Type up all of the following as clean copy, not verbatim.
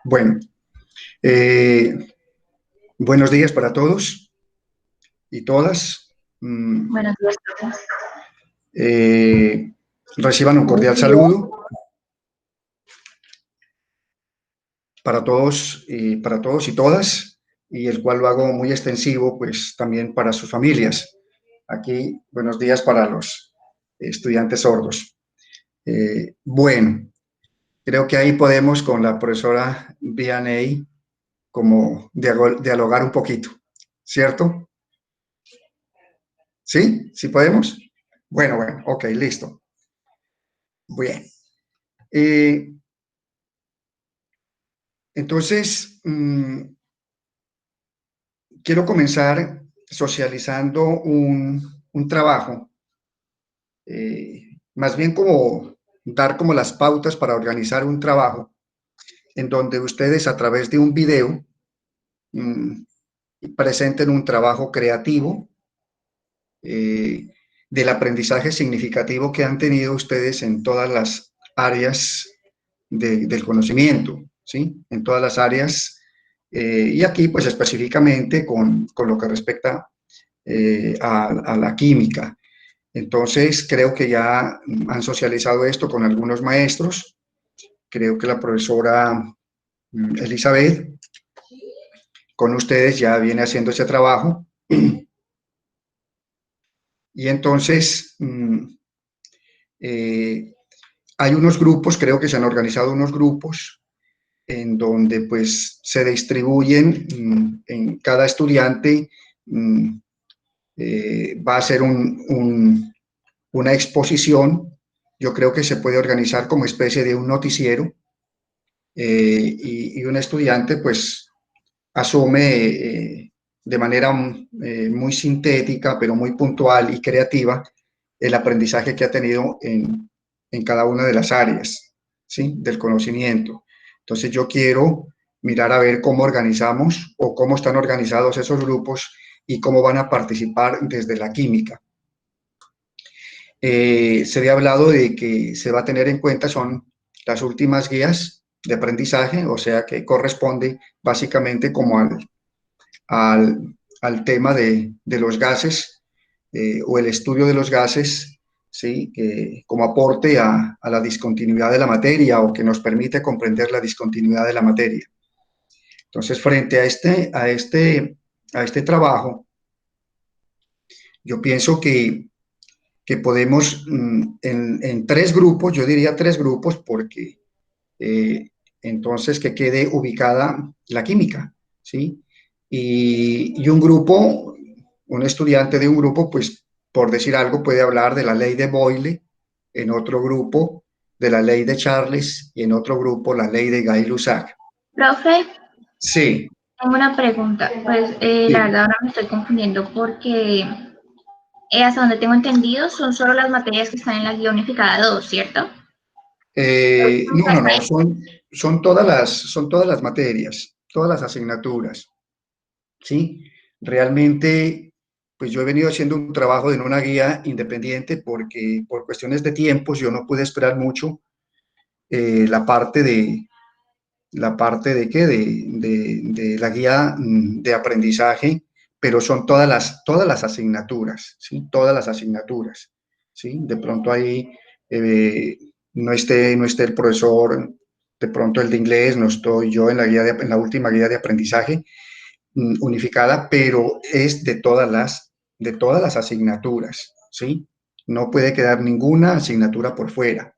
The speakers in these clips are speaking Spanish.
Bueno, eh, buenos días para todos y todas. Buenos días a todos. Eh, Reciban un cordial saludo para todos y todas, y el cual lo hago muy extensivo, pues también para sus familias. Aquí, buenos días para los estudiantes sordos. Bueno, creo que ahí podemos con la profesora Vianney como dialogar un poquito, ¿cierto? ¿Sí? ¿Sí podemos? Bueno, ok, listo. Bien. Eh, entonces, quiero comenzar socializando un trabajo, más bien como dar como las pautas para organizar un trabajo en donde ustedes a través de un video mmm, presenten un trabajo creativo del aprendizaje significativo que han tenido ustedes en todas las áreas del conocimiento, ¿sí? En todas las áreas, y aquí pues específicamente con lo que respecta a la química. Entonces, creo que ya han socializado esto con algunos maestros. Creo que la profesora Elizabeth con ustedes ya viene haciendo ese trabajo. Y entonces, hay unos grupos, creo que se han organizado unos grupos en donde pues se distribuyen en cada estudiante va a hacer una exposición. Yo creo que se puede organizar como especie de un noticiero y un estudiante pues asume de manera muy sintética, pero muy puntual y creativa, el aprendizaje que ha tenido en cada una de las áreas, ¿sí? Del conocimiento. Entonces yo quiero mirar a ver cómo organizamos o cómo están organizados esos grupos y cómo van a participar desde la química. Se había hablado de que se va a tener en cuenta son las últimas guías de aprendizaje, o sea que corresponde básicamente como al tema de los gases o el estudio de los gases, ¿sí? Como aporte a la discontinuidad de la materia o que nos permite comprender la discontinuidad de la materia. Entonces, frente a este trabajo, yo pienso que podemos en tres grupos, yo diría tres grupos, porque entonces que quede ubicada la química, ¿sí? Y un grupo, un estudiante de un grupo, pues por decir algo, puede hablar de la ley de Boyle, en otro grupo de la ley de Charles y en otro grupo la ley de Gay-Lussac. Profe, Sí, tengo una pregunta. Pues la sí. verdad ahora me estoy confundiendo porque hasta donde tengo entendido son solo las materias que están en la guía unificada 2, ¿cierto? No, son todas las materias, todas las asignaturas. ¿Sí? Realmente, pues yo he venido haciendo un trabajo en una guía independiente porque por cuestiones de tiempos yo no pude esperar mucho la parte de qué, de la guía de aprendizaje, pero son todas las asignaturas, ¿sí? Todas las asignaturas, ¿sí? De pronto ahí eh, no esté el profesor, de pronto el de inglés, no estoy yo en en la última guía de aprendizaje, unificada, pero es de todas las asignaturas, ¿sí? No puede quedar ninguna asignatura por fuera.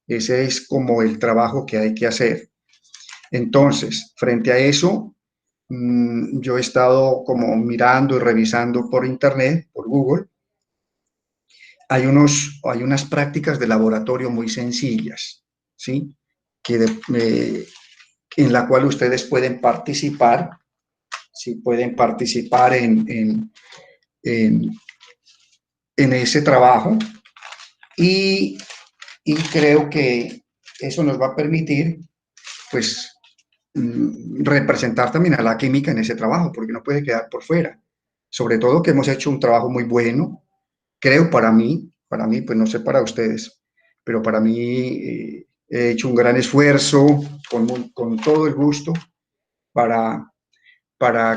Ese es como el trabajo que hay que hacer. Entonces, frente a eso, yo he estado como mirando y revisando por internet, por Google. Hay unas prácticas de laboratorio muy sencillas, ¿sí? En la cual ustedes pueden participar, ¿sí? Pueden participar en, en ese trabajo y, y, creo que eso nos va a permitir, pues, representar también a la química en ese trabajo, porque no puede quedar por fuera. Sobre todo que hemos hecho un trabajo muy bueno, creo para mí, pues no sé para ustedes, pero para mí he hecho un gran esfuerzo con todo el gusto para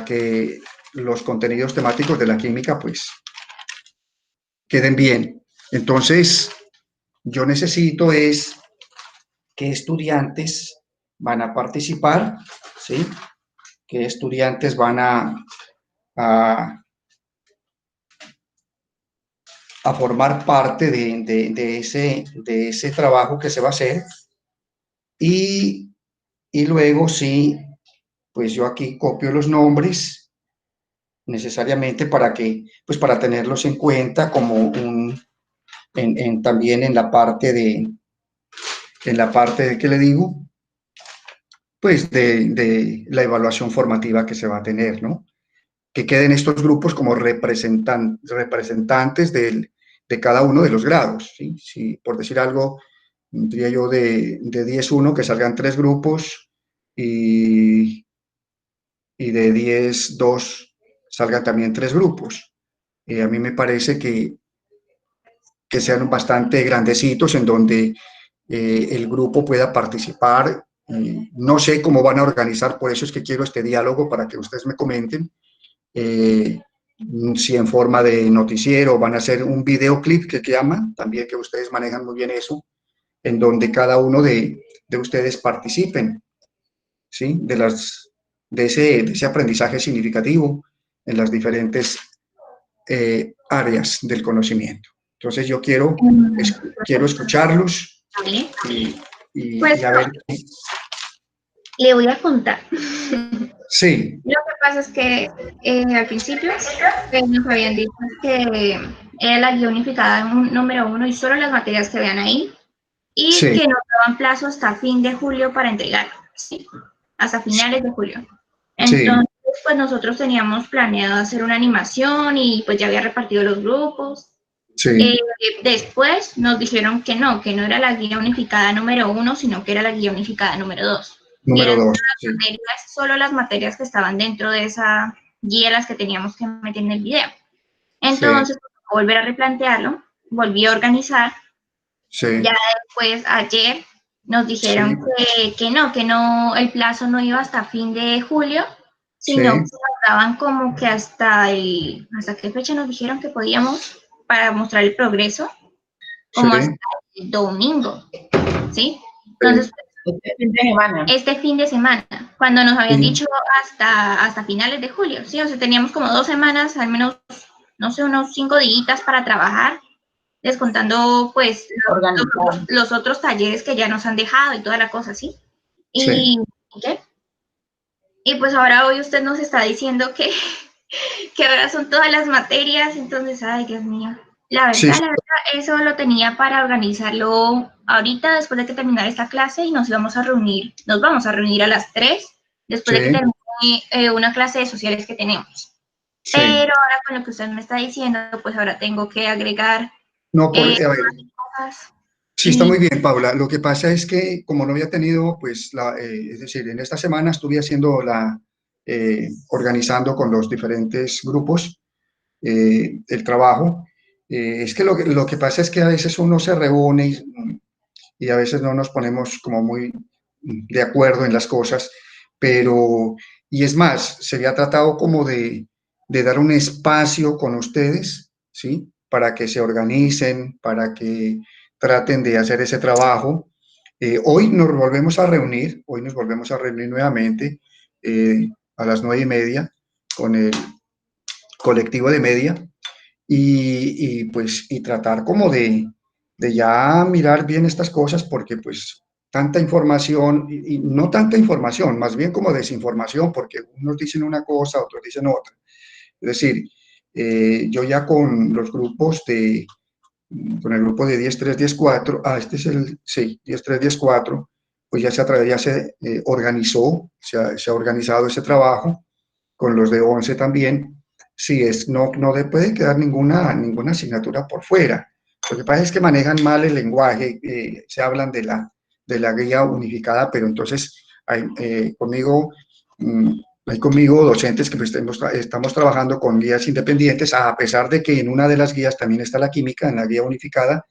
que los contenidos temáticos de la química pues queden bien. Entonces, yo necesito es qué estudiantes van a participar, ¿sí? Qué estudiantes van a, a formar parte de ese trabajo que se va a hacer. Y luego sí, pues yo aquí copio los nombres necesariamente pues para tenerlos en cuenta como también en la parte de, ¿qué le digo? Pues de la evaluación formativa que se va a tener, ¿no? Que queden estos grupos como representantes de cada uno de los grados, ¿sí? Si, por decir algo, diría yo de 10-1 que salgan 3 grupos y de 10-2 salgan también 3 grupos. A mí me parece que sean bastante grandecitos en donde el grupo pueda participar. No sé cómo van a organizar, por eso es que quiero este diálogo para que ustedes me comenten. Eh, si en forma de noticiero van a hacer un videoclip que llaman, también que ustedes manejan muy bien eso, en donde cada uno de ustedes participen, ¿sí? De ese aprendizaje significativo en las diferentes áreas del conocimiento. Entonces yo quiero escucharlos ¿Vale? y Pues a ver. le voy a contar. Sí. Lo que pasa es que al principio nos habían dicho que era la guía unificada número 1 y solo las materias que vean ahí, y Sí. que nos daban plazo hasta fin de julio para entregarlo, ¿sí? Hasta finales de julio. Sí. Entonces, pues nosotros teníamos planeado hacer una animación y pues ya había repartido los grupos. Sí. Después nos dijeron que no era la guía unificada número 1, sino que era la guía unificada número 2. Y Número eran 2. Sí. solo las materias que estaban dentro de esa guía las que teníamos que meter en el video. Sí. Entonces, volver a replantearlo, volví a organizar. Sí. Ya después, ayer, nos dijeron Sí. que no, el plazo no iba hasta fin de julio, sino que Sí. nos daban como que ¿hasta qué fecha nos dijeron que podíamos para mostrar el progreso? Como hasta Sí. el domingo, ¿sí? Entonces, Sí. este fin de semana, cuando nos habían Sí. dicho hasta finales de julio, ¿sí? O sea, teníamos como 2 semanas, al menos, no sé, unos 5 días para trabajar, descontando pues los otros talleres que ya nos han dejado y toda la cosa, ¿sí? Sí. ¿Y qué? Y pues ahora hoy usted nos está diciendo que ahora son todas las materias, entonces, ay, Dios mío. Sí. La verdad, eso lo tenía para organizarlo ahorita después de que terminara esta clase y nos vamos a reunir a las 3, después de que Sí. termine una clase de sociales que tenemos. Sí. Pero ahora con lo que usted me está diciendo, pues ahora tengo que agregar No, a ver, cosas. sí, está Y muy bien, Paula. Lo que pasa es que como no había tenido, pues, es decir, en esta semana estuve haciendo organizando con los diferentes grupos el trabajo. Es que lo que pasa es que a veces uno se reúne y a veces no nos ponemos como muy de acuerdo en las cosas, pero, y es más, se había tratado como de dar un espacio con ustedes, ¿sí? Para que se organicen, para que traten de hacer ese trabajo. Hoy nos volvemos a reunir nuevamente a las 9:30 con el colectivo de media pues y tratar como de ya mirar bien estas cosas porque pues tanta información y no tanta información, más bien como desinformación porque unos dicen una cosa, otros dicen otra. Es decir, yo ya con los grupos con el grupo de 10-3, 10-4, este es sí, 10-3, 10-4, pues ya se organizó, se ha organizado ese trabajo con los de 11 también. Sí, no puede quedar ninguna asignatura por fuera. Lo que pasa es que manejan mal el lenguaje, se hablan de la guía unificada, pero entonces hay conmigo docentes que pues, estamos trabajando con guías independientes, a pesar de que en una de las guías también está la química, en la guía unificada,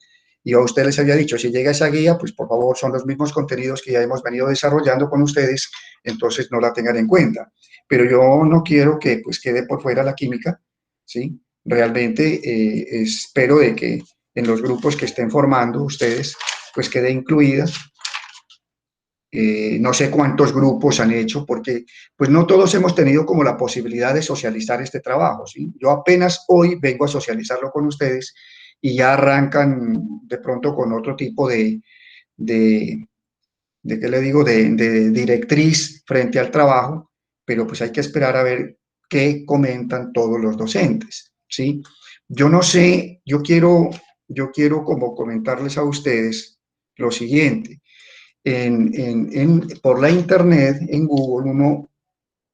Y yo a ustedes les había dicho, si llega esa guía, pues por favor son los mismos contenidos que ya hemos venido desarrollando con ustedes, entonces no la tengan en cuenta. Pero yo no quiero que pues quede por fuera la química, ¿sí? Realmente espero de que en los grupos que estén formando ustedes, pues quede incluida. No sé cuántos grupos han hecho, porque pues no todos hemos tenido como la posibilidad de socializar este trabajo, ¿sí? Yo apenas hoy vengo a socializarlo con ustedes y ya arrancan de pronto con otro tipo de ¿qué le digo?, de directriz frente al trabajo, pero pues hay que esperar a ver qué comentan todos los docentes, ¿sí? Yo no sé, yo quiero como comentarles a ustedes lo siguiente. Por la internet, en Google,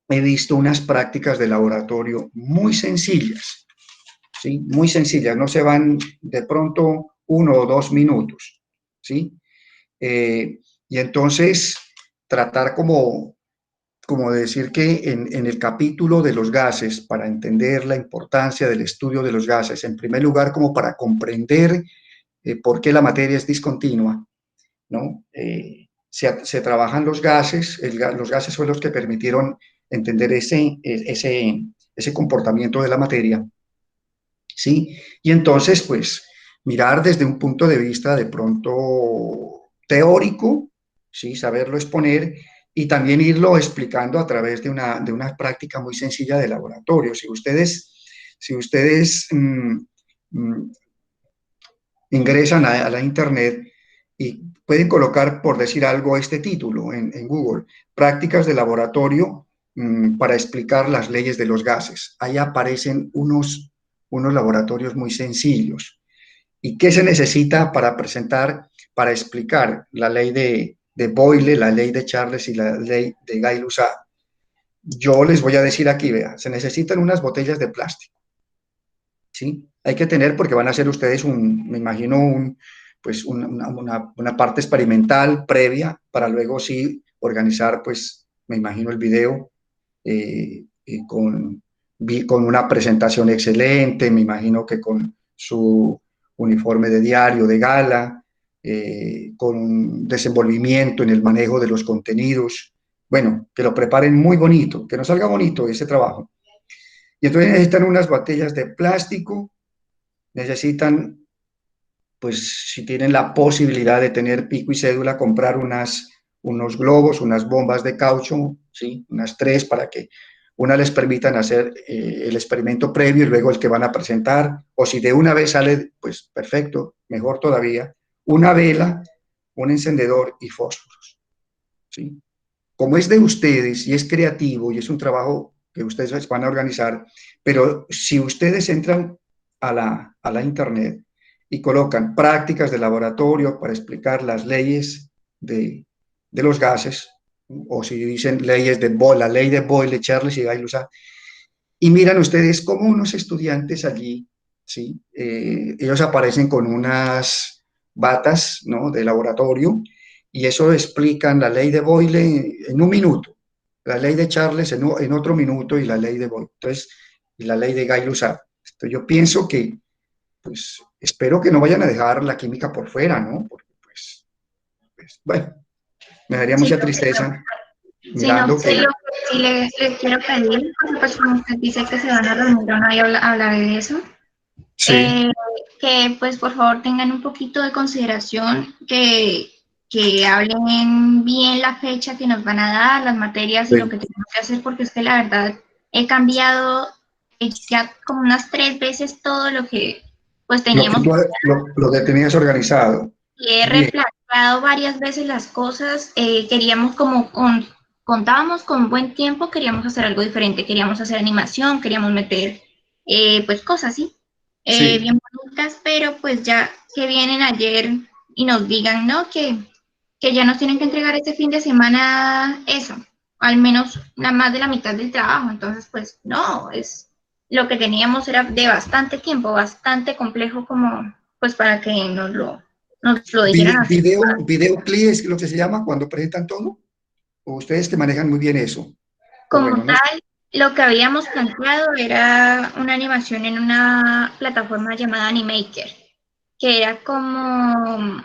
he visto unas prácticas de laboratorio muy sencillas, ¿sí? Muy sencillas, no se van de pronto 1 o 2 minutos, ¿sí? Y entonces tratar como decir que en el capítulo de los gases, para entender la importancia del estudio de los gases, en primer lugar, como para comprender por qué la materia es discontinua, ¿no? Se trabajan los gases, los gases son los que permitieron entender ese comportamiento de la materia, ¿sí? Y entonces, pues, mirar desde un punto de vista de pronto teórico, ¿sí? Saberlo exponer y también irlo explicando a través de una práctica muy sencilla de laboratorio. Si ustedes ingresan a la internet y pueden colocar, por decir algo, este título en Google, prácticas de laboratorio para explicar las leyes de los gases. Ahí aparecen unos laboratorios muy sencillos. ¿Y qué se necesita para explicar la ley de Boyle, la ley de Charles y la ley de Gay-Lussac? Yo les voy a decir aquí, vea, se necesitan unas botellas de plástico, ¿sí? Hay que tener, porque van a hacer ustedes me imagino, pues una parte experimental previa para luego sí organizar, pues, me imagino el video con una presentación excelente, me imagino que con su uniforme de diario, de gala, con un desenvolvimiento en el manejo de los contenidos. Bueno, que lo preparen muy bonito, que nos salga bonito ese trabajo. Y entonces necesitan unas botellas de plástico, necesitan, pues si tienen la posibilidad de tener pico y cédula, comprar unos globos, unas bombas de caucho, ¿sí? Unas 3 para que una les permitan hacer el experimento previo y luego el que van a presentar, o si de una vez sale, pues perfecto, mejor todavía, una vela, un encendedor y fósforos, ¿sí? Como es de ustedes y es creativo y es un trabajo que ustedes van a organizar, pero si ustedes entran a la internet y colocan prácticas de laboratorio para explicar las leyes de los gases, o si dicen leyes de Boyle, la ley de Boyle, Charles y Gay-Lussac, y miran ustedes como unos estudiantes allí, ¿sí? Ellos aparecen con unas batas, ¿no?, de laboratorio, y eso explican la ley de Boyle en 1 minuto, la ley de Charles en otro minuto y la ley de Boyle, entonces, y la ley de Gay-Lussac. Entonces yo pienso que, pues, espero que no vayan a dejar la química por fuera, ¿no? Porque, pues bueno, me daría Sí, mucha tristeza sí, no, mirando sí, que... lo que sí les quiero pedir, porque pues como usted dice que se van a reunir o no, y hablaré de eso, Sí, eh, que pues por favor tengan un poquito de consideración, que hablen bien la fecha que nos van a dar, las materias y lo sí. que tenemos que hacer, porque es que la verdad he cambiado ya como unas 3 veces todo lo que pues Lo que, teníamos. tú, lo que tenías organizado. Y he Bien, replanteado varias veces las cosas. Queríamos contábamos con buen tiempo, queríamos hacer algo diferente, queríamos hacer animación, queríamos meter pues cosas así, sí. bien bonitas, pero pues ya que vienen ayer y nos digan, ¿no? Que ya nos tienen que entregar este fin de semana eso, al menos nada más de la mitad del trabajo. Entonces, pues no, lo que teníamos era de bastante tiempo, bastante complejo como pues para que nos lo dijeran así. Videoclip es lo que se llama cuando presentan todo. O ustedes que manejan muy bien eso. O Como bueno, no sé. tal, lo que habíamos planteado era una animación en una plataforma llamada Animaker, que era como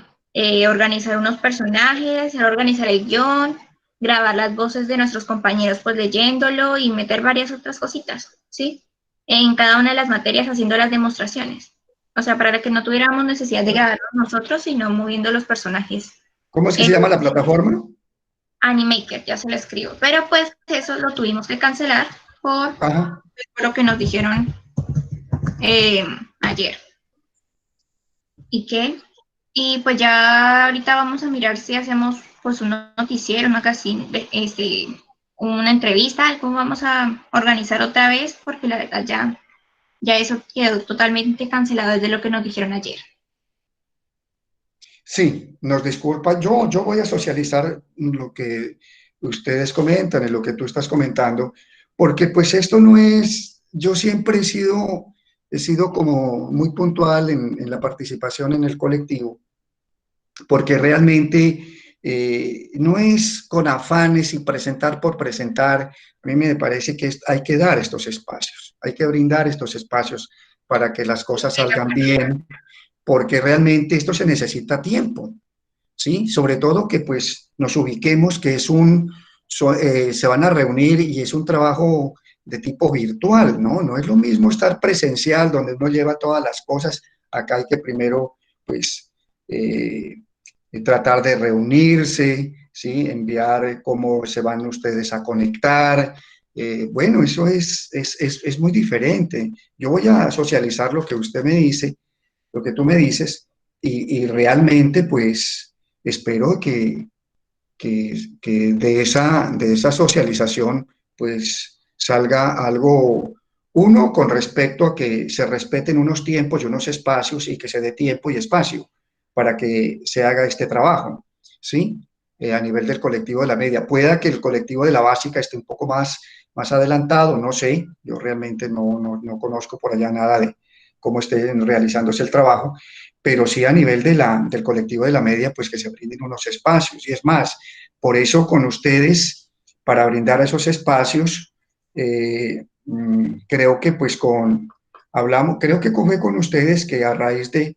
organizar unos personajes, organizar el guión, grabar las voces de nuestros compañeros pues leyéndolo y meter varias otras cositas, ¿sí? En cada una de las materias haciendo las demostraciones. O sea, para que no tuviéramos necesidad de grabarlos nosotros, sino moviendo los personajes. ¿Cómo es que se llama la plataforma? Animaker, ya se lo escribo. Pero pues eso lo tuvimos que cancelar por Ajá. lo que nos dijeron ayer. ¿Y qué? Y pues ya ahorita vamos a mirar si hacemos pues un noticiero, un magazine, una entrevista, cómo vamos a organizar otra vez, porque la verdad ya eso quedó totalmente cancelado desde lo que nos dijeron ayer. Sí, nos disculpa. Yo voy a socializar lo que ustedes comentan y lo que tú estás comentando, porque pues esto no es, yo siempre he sido como muy puntual en la participación en el colectivo, porque realmente no es con afanes y presentar por presentar. A mí me parece que hay que dar estos espacios, hay que brindar estos espacios para que las cosas salgan bien, porque realmente esto se necesita tiempo, ¿sí? Sobre todo que pues nos ubiquemos que se van a reunir y es un trabajo de tipo virtual, ¿no? No es lo mismo estar presencial donde uno lleva todas las cosas. Acá hay que primero pues eh, tratar de reunirse, ¿sí? Enviar cómo se van ustedes a conectar. Bueno, eso es muy diferente. Yo voy a socializar lo que usted me dice, lo que tú me dices, y realmente pues espero que de esa socialización pues salga algo, uno, con respecto a que se respeten unos tiempos y unos espacios y que se dé tiempo y espacio para que se haga este trabajo, ¿sí? A nivel del colectivo de la media. Pueda que el colectivo de la básica esté un poco más adelantado, no sé, yo realmente no conozco por allá nada de cómo esté realizándose el trabajo, pero sí a nivel del colectivo de la media, pues que se brinden unos espacios. Y es más, por eso con ustedes, para brindar esos espacios, creo que pues creo que fue con ustedes que a raíz de,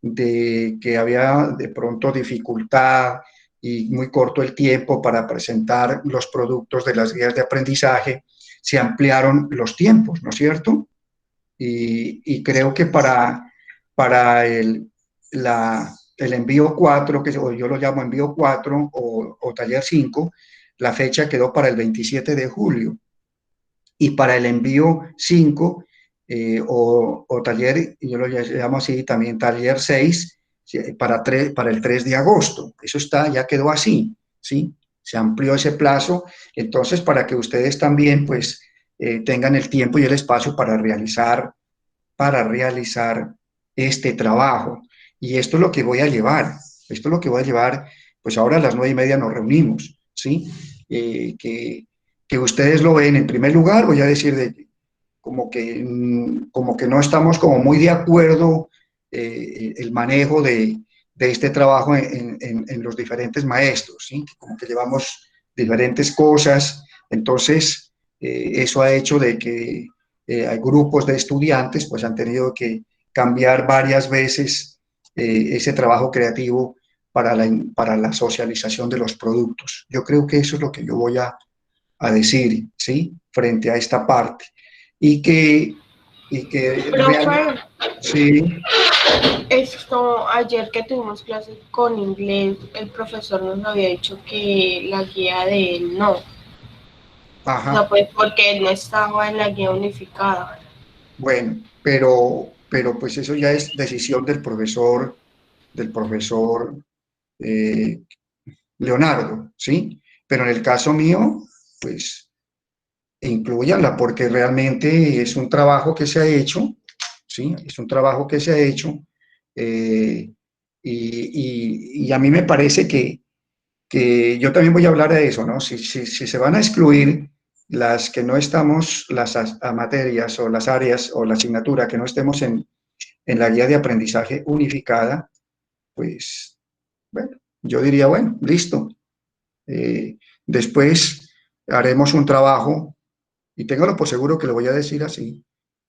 de que había de pronto dificultad y muy corto el tiempo para presentar los productos de las guías de aprendizaje, se ampliaron los tiempos, ¿no es cierto? Y creo que para el envío 4 o yo lo llamo envío 4 o taller 5, la fecha quedó para el 27 de julio. Y para el envío 5 o taller, yo lo llamo así también taller 6, para el 3 de agosto. Eso ya quedó así, ¿sí? Se amplió ese plazo, entonces para que ustedes también pues tengan el tiempo y el espacio para realizar este trabajo. Y esto es lo que voy a llevar, pues ahora a las 9:30 nos reunimos, ¿sí? Que ustedes lo ven en primer lugar, voy a decir como que no estamos como muy de acuerdo el manejo de este trabajo en los diferentes maestros, ¿sí? Como que llevamos diferentes cosas, entonces eso ha hecho de que hay grupos de estudiantes pues han tenido que cambiar varias veces ese trabajo creativo para la socialización de los productos. Yo creo que eso es lo que yo voy a decir, ¿sí? Frente a esta parte. Y que realmente, Profe, sí, esto, ayer que tuvimos clases con inglés, el profesor nos había dicho que la guía de él no. O sea, ajá, pues porque él no estaba en la guía unificada. bueno, pero pues eso ya es decisión del profesor eh, Leonardo, ¿sí? Pero en el caso mío, pues incluyanla porque realmente es un trabajo que se ha hecho, ¿sí? Es un trabajo que se ha hecho eh, y a mí me parece que yo también voy a hablar de eso, ¿no? Si se van a excluir las que no estamos, las materias o las áreas o la asignatura que no estemos en la guía de aprendizaje unificada, pues, bueno, yo diría, bueno, listo. Después haremos un trabajo, y téngalo por seguro que lo voy a decir así,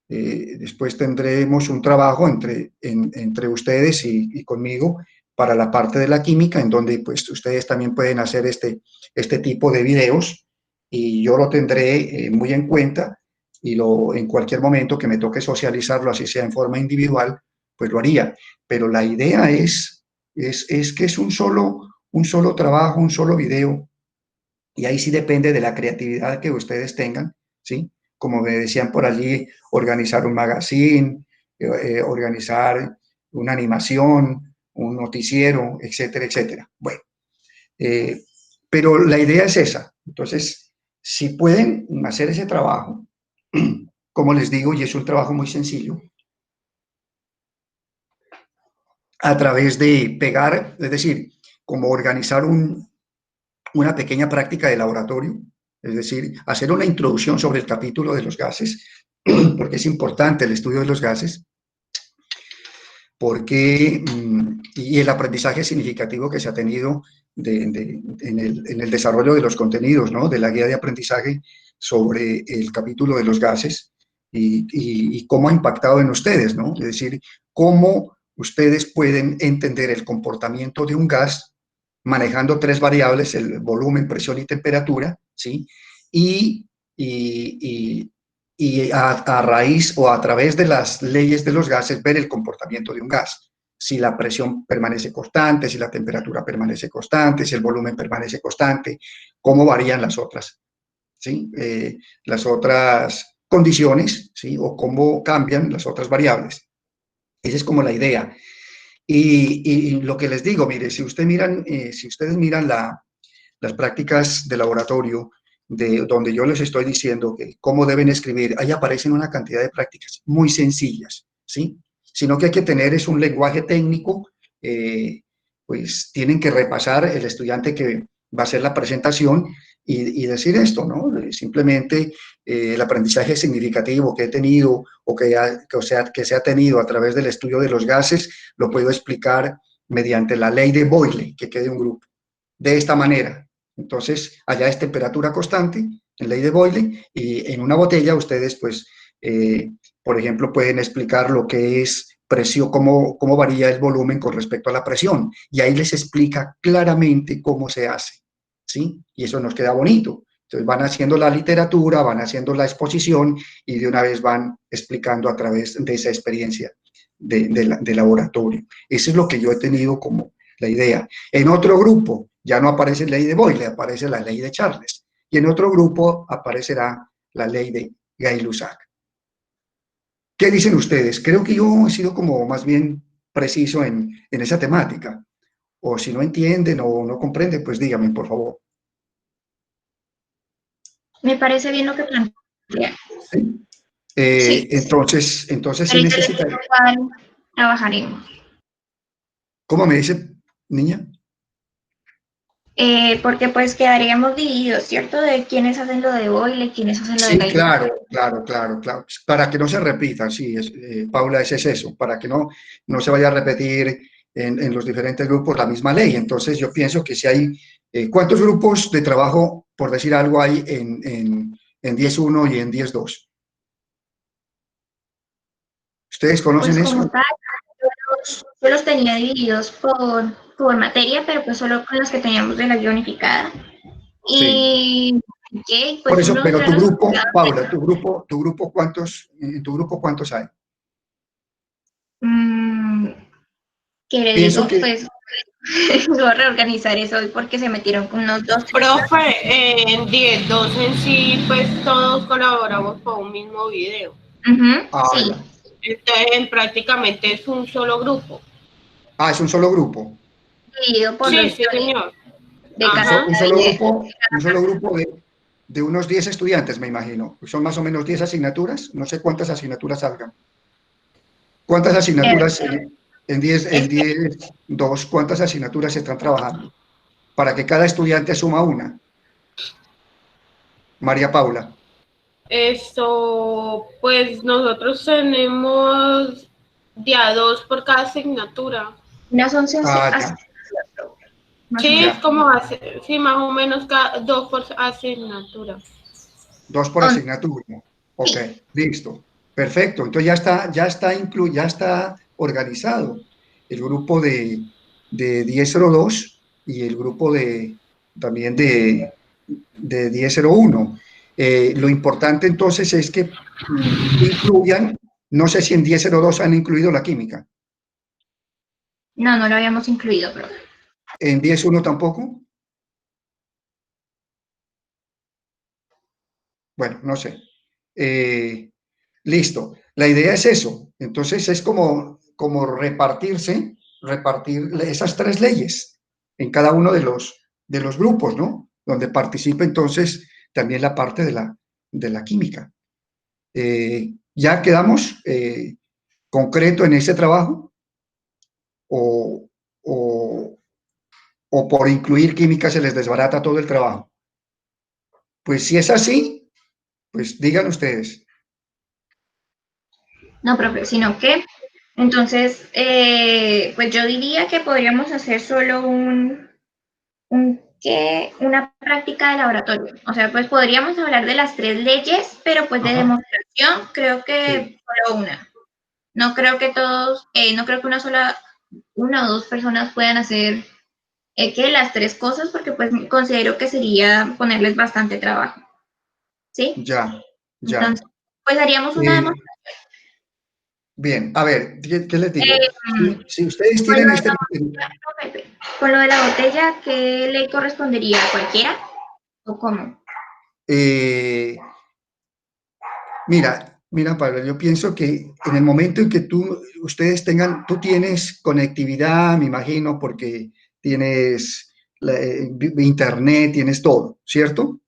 Después tendremos un trabajo entre ustedes y conmigo para la parte de la química, en donde pues ustedes también pueden hacer este tipo de videos, y yo lo tendré muy en cuenta, y en cualquier momento que me toque socializarlo, así sea en forma individual, pues lo haría. Pero la idea es que es un solo trabajo, un solo video, y ahí sí depende de la creatividad que ustedes tengan, ¿sí? Como me decían por allí, organizar un magazine, organizar una animación, un noticiero, etcétera, etcétera. Bueno, eh, pero la idea es esa. Entonces, si pueden hacer ese trabajo, como les digo, y es un trabajo muy sencillo, a través de pegar, es decir, como organizar una pequeña práctica de laboratorio, es decir, hacer una introducción sobre el capítulo de los gases, porque es importante el estudio de los gases, porque, y el aprendizaje significativo que se ha tenido en el desarrollo de los contenidos, ¿no? De la guía de aprendizaje sobre el capítulo de los gases, y cómo ha impactado en ustedes, ¿no? Es decir, cómo ustedes pueden entender el comportamiento de un gas manejando tres variables: el volumen, presión y temperatura, ¿sí? Y, y, y a raíz o a través de las leyes de los gases ver el comportamiento de un gas. Si la presión permanece constante, si la temperatura permanece constante, si el volumen permanece constante, cómo varían las otras, ¿sí? Las otras condiciones, ¿sí? O cómo cambian las otras variables. Esa es como la idea. Y lo que les digo, mire, si ustedes miran las prácticas de laboratorio, de donde yo les estoy diciendo que cómo deben escribir, ahí aparecen una cantidad de prácticas muy sencillas, ¿sí? Sino que hay que tener es un lenguaje técnico, pues tienen que repasar el estudiante que va a hacer la presentación y decir esto, ¿no? Simplemente el aprendizaje significativo que he tenido o que se ha tenido a través del estudio de los gases, lo puedo explicar mediante la ley de Boyle, que quede un grupo. De esta manera. Entonces, allá es temperatura constante, en ley de Boyle, y en una botella ustedes, pues, por ejemplo, pueden explicar lo que es presión, cómo varía el volumen con respecto a la presión, y ahí les explica claramente cómo se hace, ¿sí? Y eso nos queda bonito. Entonces van haciendo la literatura, van haciendo la exposición, y de una vez van explicando a través de esa experiencia de laboratorio. Eso es lo que yo he tenido como la idea. En otro grupo ya no aparece la ley de Boyle, aparece la ley de Charles. Y en otro grupo aparecerá la ley de Gay-Lussac. ¿Qué dicen ustedes? Creo que yo he sido como más bien preciso en esa temática. O si no entienden o no comprenden, pues díganme, por favor. Me parece bien lo que plantea. ¿Sí? Sí. Entonces sí necesitaría. Trabajaremos. ¿Cómo me dice, niña? Porque pues quedaríamos divididos, ¿cierto? De quiénes hacen lo de Boyle, quiénes hacen lo de Sí, Gay-Lussac. claro. Para que no se repitan, sí, Paula, ese es eso, para que no se vaya a repetir en los diferentes grupos la misma ley. Entonces yo pienso que si hay, ¿cuántos grupos de trabajo, por decir algo, hay en 10.1 y en 10.2? ¿Ustedes conocen Pues eso? como tal, yo los tenía divididos por materia, pero pues solo con los que teníamos de la guía unificada. Sí. Y Por pues eso, uno pero ya tu los... grupo, Paula, en tu grupo, ¿cuántos hay? ¿Qué le Pienso digo? que, Pues voy a reorganizar eso hoy porque se metieron con unos 2, 3. Profe, en 10.2 en sí, pues todos colaboramos con un mismo video. Sí. ya. Entonces, prácticamente es un solo grupo. Es un solo grupo. Dividido por Sí, los sí, señor. de cada Ajá. Un solo grupo de unos 10 estudiantes, me imagino. Son más o menos 10 asignaturas. No sé cuántas asignaturas salgan. ¿Cuántas asignaturas en 10.2, cuántas asignaturas se están trabajando? Para que cada estudiante suma una. María Paula. Esto, pues nosotros tenemos de a 2 por cada asignatura. unas 11 Ya. más o Sí, menos. es como hace, sí, más o menos cada 2 por asignatura. 2 por 11, asignatura. Ok, sí. listo. Perfecto, entonces ya está organizado el grupo de 1002 y el grupo también de 1001. Lo importante entonces es que incluyan, no sé si en 1002 han incluido la química. No, no lo habíamos incluido, profe. ¿En 10.1 tampoco? Bueno, no sé. Listo. La idea es eso. Entonces es como repartir esas tres leyes en cada uno de los grupos, ¿no? Donde participa entonces también la parte de la química. ¿Ya quedamos concreto en ese trabajo? ¿O, o, o por incluir química se les desbarata todo el trabajo? Pues si es así, pues digan ustedes. No, profe, sino que, entonces, pues yo diría que podríamos hacer solo una práctica de laboratorio. O sea, pues podríamos hablar de las tres leyes, pero pues de Ajá. demostración creo que Sí. solo una. No creo que no creo que una o dos personas puedan hacer que las tres cosas, porque pues considero que sería ponerles bastante trabajo. ¿Sí? Ya, ya. Entonces, pues haríamos una Eh, demostración. bien, a ver, ¿qué les digo? Eh, Si ustedes con lo tienen de este la material, botella, Pepe, con lo de la botella, ¿qué le correspondería? ¿A cualquiera? ¿O cómo? eh, mira, Pablo, yo pienso que en el momento en que ustedes tú tienes conectividad, me imagino, porque tienes internet, tienes todo, ¿cierto?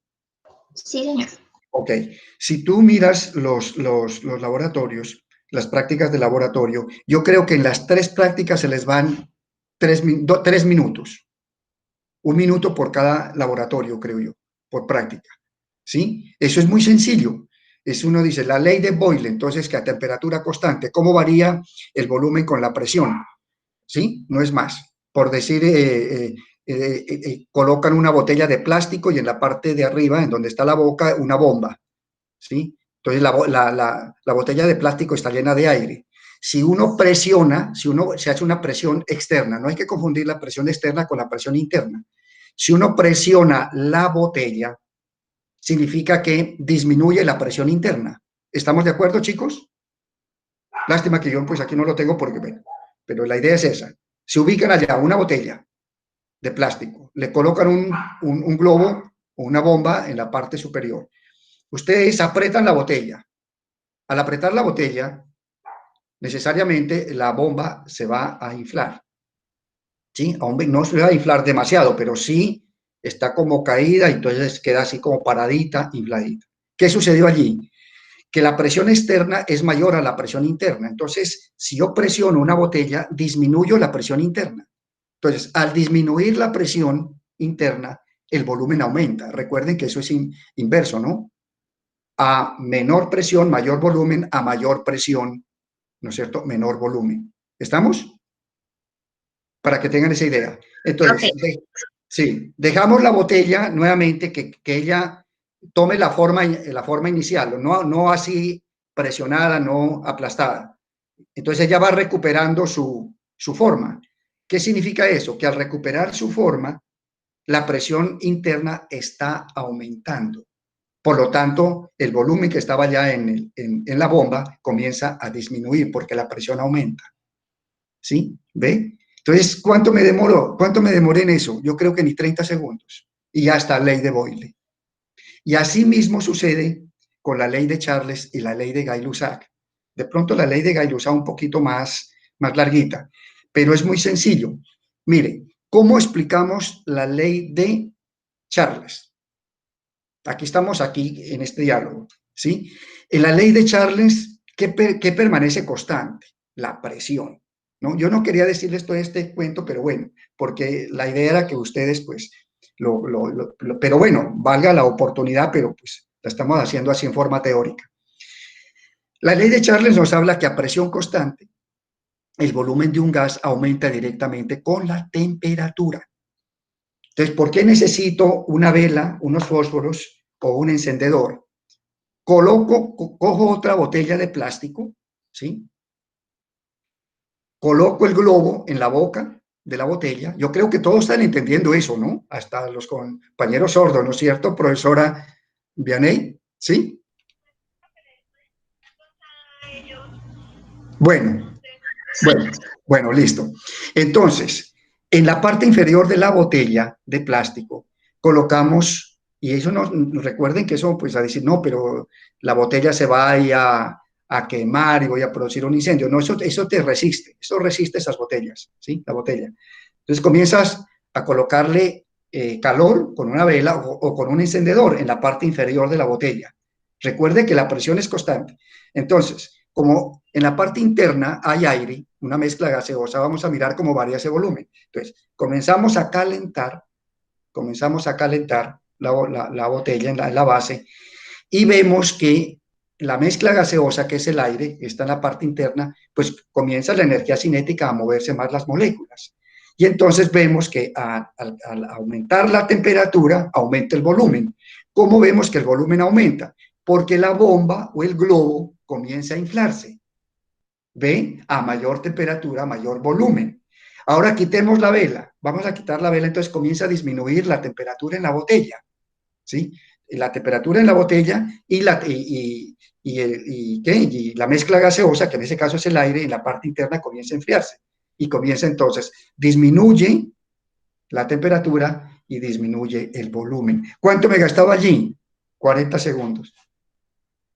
Sí, señor. Ok, si tú miras los laboratorios, las prácticas de laboratorio, yo creo que en las tres prácticas se les van 3 minutos. 1 minuto por cada laboratorio, creo yo, por práctica. ¿Sí? Eso es muy sencillo. Uno dice, la ley de Boyle, entonces que a temperatura constante, ¿cómo varía el volumen con la presión? ¿Sí? No es más. Por decir, colocan una botella de plástico y en la parte de arriba, en donde está la boca, una bomba. ¿Sí? Entonces la botella de plástico está llena de aire. Si uno presiona, si uno se hace una presión externa, no hay que confundir la presión externa con la presión interna. Si uno presiona la botella, significa que disminuye la presión interna. ¿Estamos de acuerdo, chicos? Lástima que yo pues aquí no lo tengo porque, bueno, pero la idea es esa. Se ubican allá una botella de plástico, le colocan un globo o una bomba en la parte superior. Ustedes apretan la botella. Al apretar la botella, necesariamente la bomba se va a inflar. ¿Sí? No se va a inflar demasiado, pero sí está como caída y entonces queda así como paradita, infladita. ¿Qué sucedió allí? Que la presión externa es mayor a la presión interna. Entonces, si yo presiono una botella, disminuyo la presión interna. Entonces, al disminuir la presión interna, el volumen aumenta. Recuerden que eso es inverso, ¿no? A menor presión, mayor volumen, a mayor presión, ¿no es cierto? Menor volumen. ¿Estamos? Para que tengan esa idea. Entonces, Ok. sí, dejamos la botella nuevamente que ella tome la forma inicial, no así presionada, no aplastada. Entonces ella va recuperando su forma. ¿Qué significa eso? Que al recuperar su forma, la presión interna está aumentando. Por lo tanto, el volumen que estaba ya en la bomba comienza a disminuir porque la presión aumenta. ¿Sí? ¿Ve? Entonces, ¿cuánto me demoró? ¿Cuánto me demoré en eso? Yo creo que ni 30 segundos. Y ya está la ley de Boyle. Y así mismo sucede con la ley de Charles y la ley de Gay-Lussac. De pronto la ley de Gay-Lussac un poquito más larguita, pero es muy sencillo. Mire, ¿cómo explicamos la ley de Charles? Aquí estamos aquí en este diálogo, ¿sí? En la ley de Charles, ¿qué permanece constante? La presión, ¿no? Yo no quería decirles todo este cuento, pero bueno, porque la idea era que ustedes, pues, pero bueno, valga la oportunidad, pero pues la estamos haciendo así en forma teórica. La ley de Charles nos habla que a presión constante, el volumen de un gas aumenta directamente con la temperatura. Entonces, ¿por qué necesito una vela, unos fósforos o un encendedor? cojo otra botella de plástico, ¿sí? Coloco el globo en la boca de la botella. Yo creo que todos están entendiendo eso, ¿no? Hasta los compañeros sordos, ¿no es cierto, profesora Vianney? ¿Sí? Bueno, listo. Entonces, en la parte inferior de la botella de plástico colocamos, y eso no, recuerden que eso, pues a decir, no, pero la botella se va a quemar y voy a producir un incendio. No, eso te resiste, eso resiste esas botellas, ¿sí? La botella. Entonces comienzas a colocarle calor con una vela o con un encendedor en la parte inferior de la botella. Recuerde que la presión es constante. Entonces, como en la parte interna hay aire, una mezcla gaseosa, vamos a mirar cómo varía ese volumen. Entonces, comenzamos a calentar la botella en la base y vemos que la mezcla gaseosa, que es el aire, está en la parte interna, pues comienza la energía cinética a moverse más las moléculas. Y entonces vemos que al aumentar la temperatura, aumenta el volumen. ¿Cómo vemos que el volumen aumenta? Porque la bomba o el globo comienza a inflarse. ¿Ve? A mayor temperatura, mayor volumen. Ahora quitemos la vela. Vamos a quitar la vela, entonces comienza a disminuir la temperatura en la botella. ¿Sí? La temperatura en la botella y la mezcla gaseosa, que en ese caso es el aire, en la parte interna comienza a enfriarse. Y comienza entonces, disminuye la temperatura y disminuye el volumen. ¿Cuánto me gastaba allí? 40 segundos.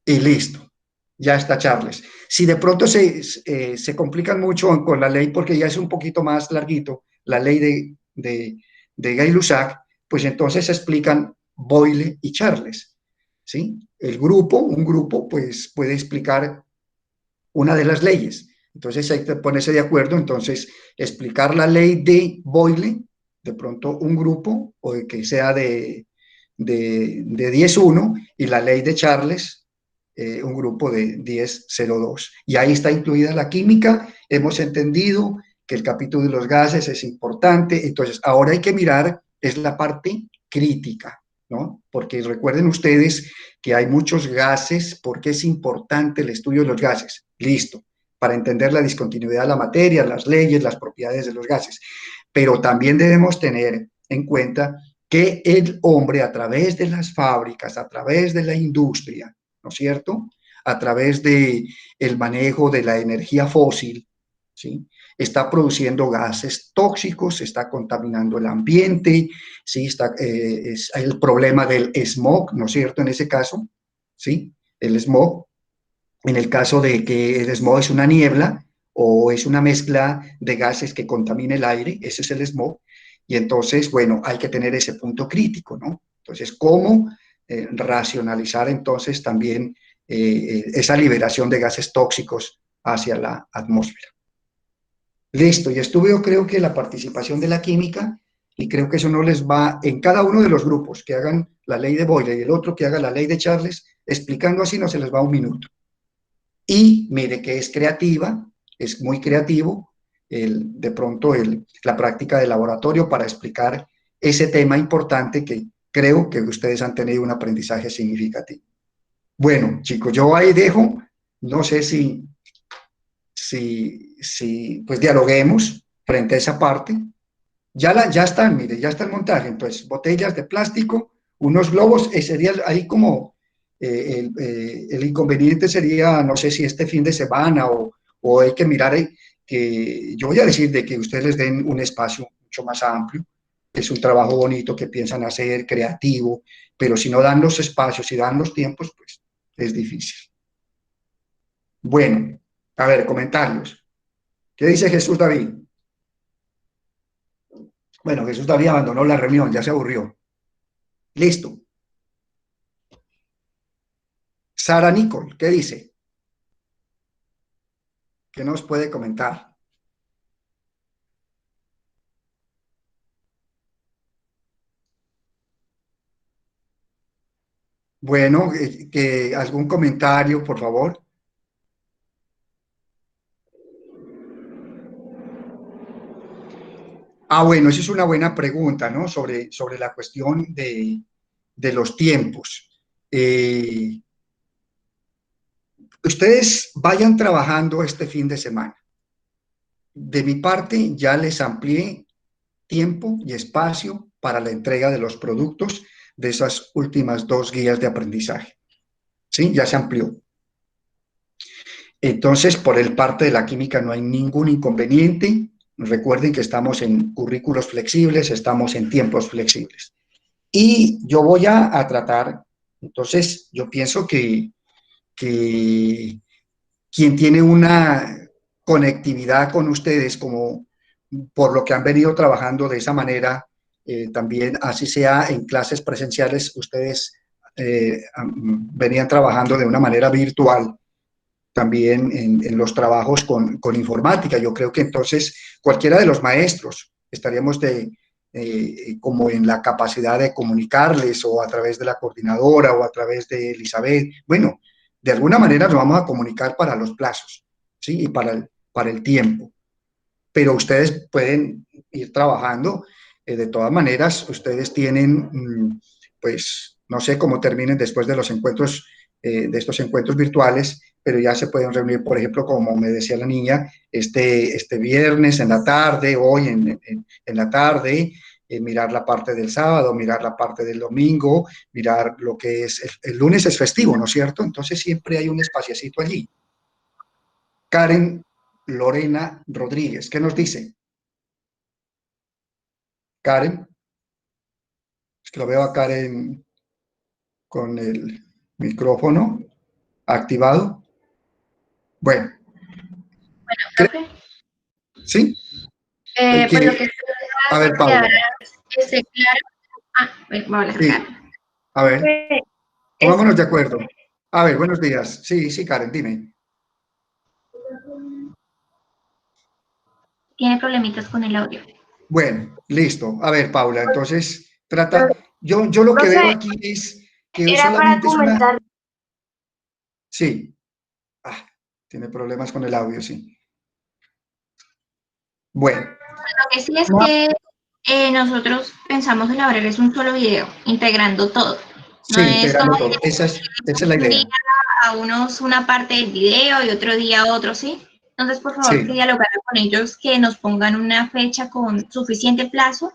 Y listo. Ya está, Charles. Si de pronto se complican mucho con la ley, porque ya es un poquito más larguito, la ley de Gay-Lussac, pues entonces se explican Boyle y Charles, ¿sí? Un grupo, pues puede explicar una de las leyes. Entonces hay que ponerse de acuerdo, entonces explicar la ley de Boyle, de pronto un grupo, o de que sea de 10-1, y la ley de Charles, un grupo de 10-0-2. Y ahí está incluida la química. Hemos entendido que el capítulo de los gases es importante. Entonces, ahora hay que mirar, es la parte crítica, ¿no? Porque recuerden ustedes que hay muchos gases, porque es importante el estudio de los gases. Listo, para entender la discontinuidad de la materia, las leyes, las propiedades de los gases. Pero también debemos tener en cuenta que el hombre, a través de las fábricas, a través de la industria, ¿no es cierto?, a través del manejo de la energía fósil, ¿sí?, está produciendo gases tóxicos, está contaminando el ambiente, ¿sí?, es el problema del smog, ¿no es cierto?, en ese caso, ¿sí?, el smog, en el caso de que el smog es una niebla o es una mezcla de gases que contamina el aire, ese es el smog, y entonces, bueno, hay que tener ese punto crítico, ¿no? Entonces, ¿cómo racionalizar entonces también esa liberación de gases tóxicos hacia la atmósfera? Listo, y estuve, yo creo que la participación de la química, y creo que eso no les va, en cada uno de los grupos que hagan la ley de Boyle y el otro que haga la ley de Charles, explicando así no se les va un minuto. Y mire que es creativa, es muy creativo, de pronto la práctica de laboratorio para explicar ese tema importante que creo que ustedes han tenido un aprendizaje significativo. Bueno, chicos, yo ahí dejo, no sé si pues dialoguemos frente a esa parte. Ya están, mire, ya está el montaje. Entonces, botellas de plástico, unos globos, sería ahí como el inconveniente sería, no sé si este fin de semana o hay que mirar, que yo voy a decir de que ustedes les den un espacio mucho más amplio. Es un trabajo bonito que piensan hacer, creativo, pero si no dan los espacios y dan los tiempos, pues es difícil. Bueno, a ver, comentarios. ¿Qué dice Jesús David? Bueno, Jesús David abandonó la reunión, ya se aburrió. Listo. Sara Nicole, ¿qué dice? ¿Qué nos puede comentar? Bueno, ¿algún comentario, por favor? Bueno, esa es una buena pregunta, ¿no? Sobre la cuestión de los tiempos. Ustedes vayan trabajando este fin de semana. De mi parte, ya les amplié tiempo y espacio para la entrega de los productos de esas últimas 2 guías de aprendizaje. ¿Sí? Ya se amplió. Entonces, por el parte de la química no hay ningún inconveniente. Recuerden que estamos en currículos flexibles, estamos en tiempos flexibles. Y yo voy a tratar, entonces, yo pienso que quien tiene una conectividad con ustedes, como por lo que han venido trabajando de esa manera, también así sea en clases presenciales, ustedes venían trabajando de una manera virtual, también en los trabajos con informática. Yo creo que entonces cualquiera de los maestros estaríamos como en la capacidad de comunicarles, o a través de la coordinadora o a través de Elizabeth. Bueno, de alguna manera nos vamos a comunicar para los plazos, ¿sí? Y para el tiempo. Pero ustedes pueden ir trabajando. De todas maneras, ustedes tienen, pues, no sé cómo terminen después de los encuentros, de estos encuentros virtuales, pero ya se pueden reunir, por ejemplo, como me decía la niña, este viernes en la tarde, hoy en la tarde, mirar la parte del sábado, mirar la parte del domingo, mirar lo que es, el lunes es festivo, ¿no es cierto? Entonces siempre hay un espaciecito allí. Karen Lorena Rodríguez, ¿qué nos dice? Karen, es que lo veo a Karen con el micrófono activado. Bueno, profe. ¿Sí? Pues lo que a ver, Paula. esté claro. Vamos a Sí. A ver, pongámonos de acuerdo. A ver, buenos días. Sí, Karen, dime. Tiene problemitas con el audio. Bueno, listo. A ver, Paula, entonces trata. Yo lo que veo aquí es que solamente es una. Sí. Tiene problemas con el audio, sí. Bueno. Lo que sí es que nosotros pensamos elaborar es un solo video, integrando todo. Sí, integrando todo. Esa es la idea. Un día a unos una parte del video y otro día otro, ¿sí? Entonces, por favor, que dialogaran con ellos, que nos pongan una fecha con suficiente plazo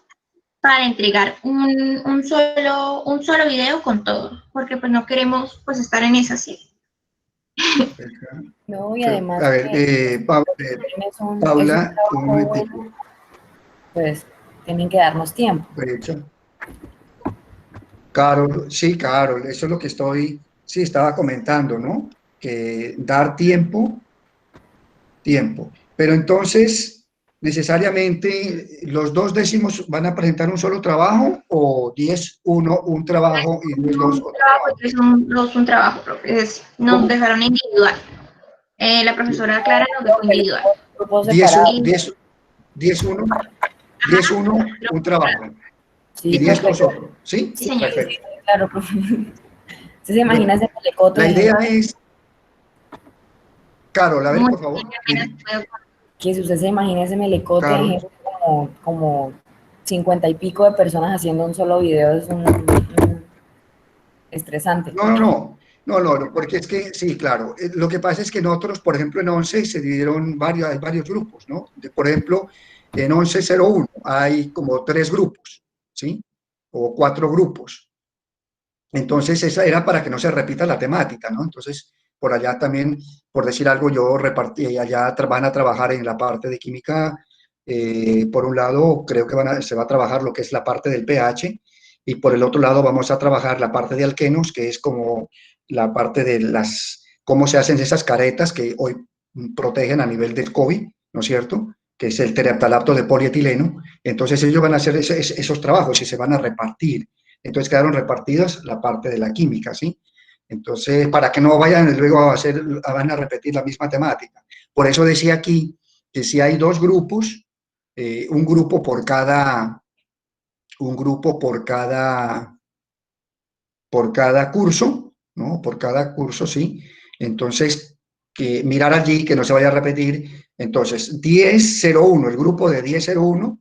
para entregar un solo video con todo, porque pues no queremos pues estar en esa serie. No, y además a ver, Paula, un momentito. Pues tienen que darnos tiempo. Carol, sí, Carol, eso es lo que estaba comentando, ¿no? Que dar tiempo. Pero entonces, necesariamente, ¿los 2 décimos van a presentar un solo trabajo, o 10 uno un trabajo y 10 2 otro trabajo? Un trabajo, nos dejaron individual. La profesora Clara nos dejó individual. 10 1 un trabajo. Sí, y 10 2 otro. ¿Sí? Sí, señor. Perfecto. Sí, claro, profe. ¿Usted se imagina ese melecote? La idea es... Carol, a ver, por favor. Que si usted se imagina ese melecote, como 50 y pico de personas haciendo un solo video, es un estresante. No, porque es que, sí, claro, lo que pasa es que nosotros, por ejemplo, en 11 se dividieron varios grupos, ¿no? Por ejemplo, en 1101 hay como 3 grupos, ¿sí? O 4 grupos. Entonces, esa era para que no se repita la temática, ¿no? Entonces, por allá también, por decir algo, yo repartí, allá van a trabajar en la parte de química. Por un lado, creo que se va a trabajar lo que es la parte del pH, y por el otro lado vamos a trabajar la parte de alquenos, que es como la parte de cómo se hacen esas caretas que hoy protegen a nivel del COVID, ¿no es cierto? Que es el tereptalacto de polietileno. Entonces ellos van a hacer esos trabajos y se van a repartir. Entonces quedaron repartidas la parte de la química, ¿sí? Entonces, para que no vayan luego van a repetir la misma temática. Por eso decía aquí que si hay 2 grupos, un grupo por cada curso, ¿no? Por cada curso, sí. Entonces, que mirar allí, que no se vaya a repetir. Entonces, 10-01, el grupo de 10-01,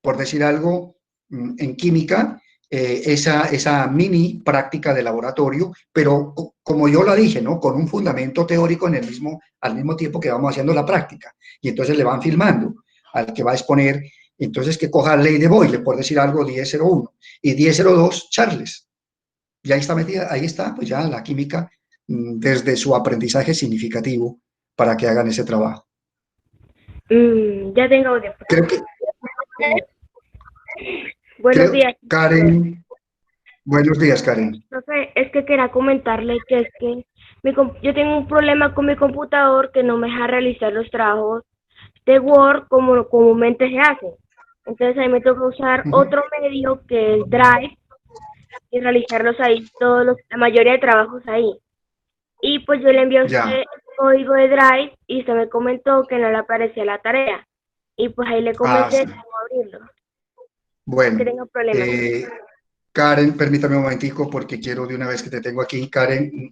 por decir algo, en química, esa mini práctica de laboratorio, pero como yo lo dije, ¿no? Con un fundamento teórico al mismo tiempo que vamos haciendo la práctica. Y entonces le van filmando al que va a exponer, entonces que coja ley de Boyle, por decir algo, 10.01 y 10.02 Charles. Y ahí está metida, ahí está, pues ya la química desde su aprendizaje significativo para que hagan ese trabajo. Ya tengo audio. Creo que... Buenos días. Karen, buenos días, Karen. Profe, es que quería comentarle que es que yo tengo un problema con mi computador que no me deja realizar los trabajos de Word como comúnmente se hace. Entonces ahí me toca usar otro medio que es Drive y realizarlos ahí, la mayoría de trabajos ahí. Y pues yo le envié a usted el código de Drive y usted me comentó que no le aparecía la tarea. Y pues ahí le comenté cómo abrirlo. Bueno, que tengo problemas. Karen, permítame un momentico porque quiero de una vez que te tengo aquí. Karen,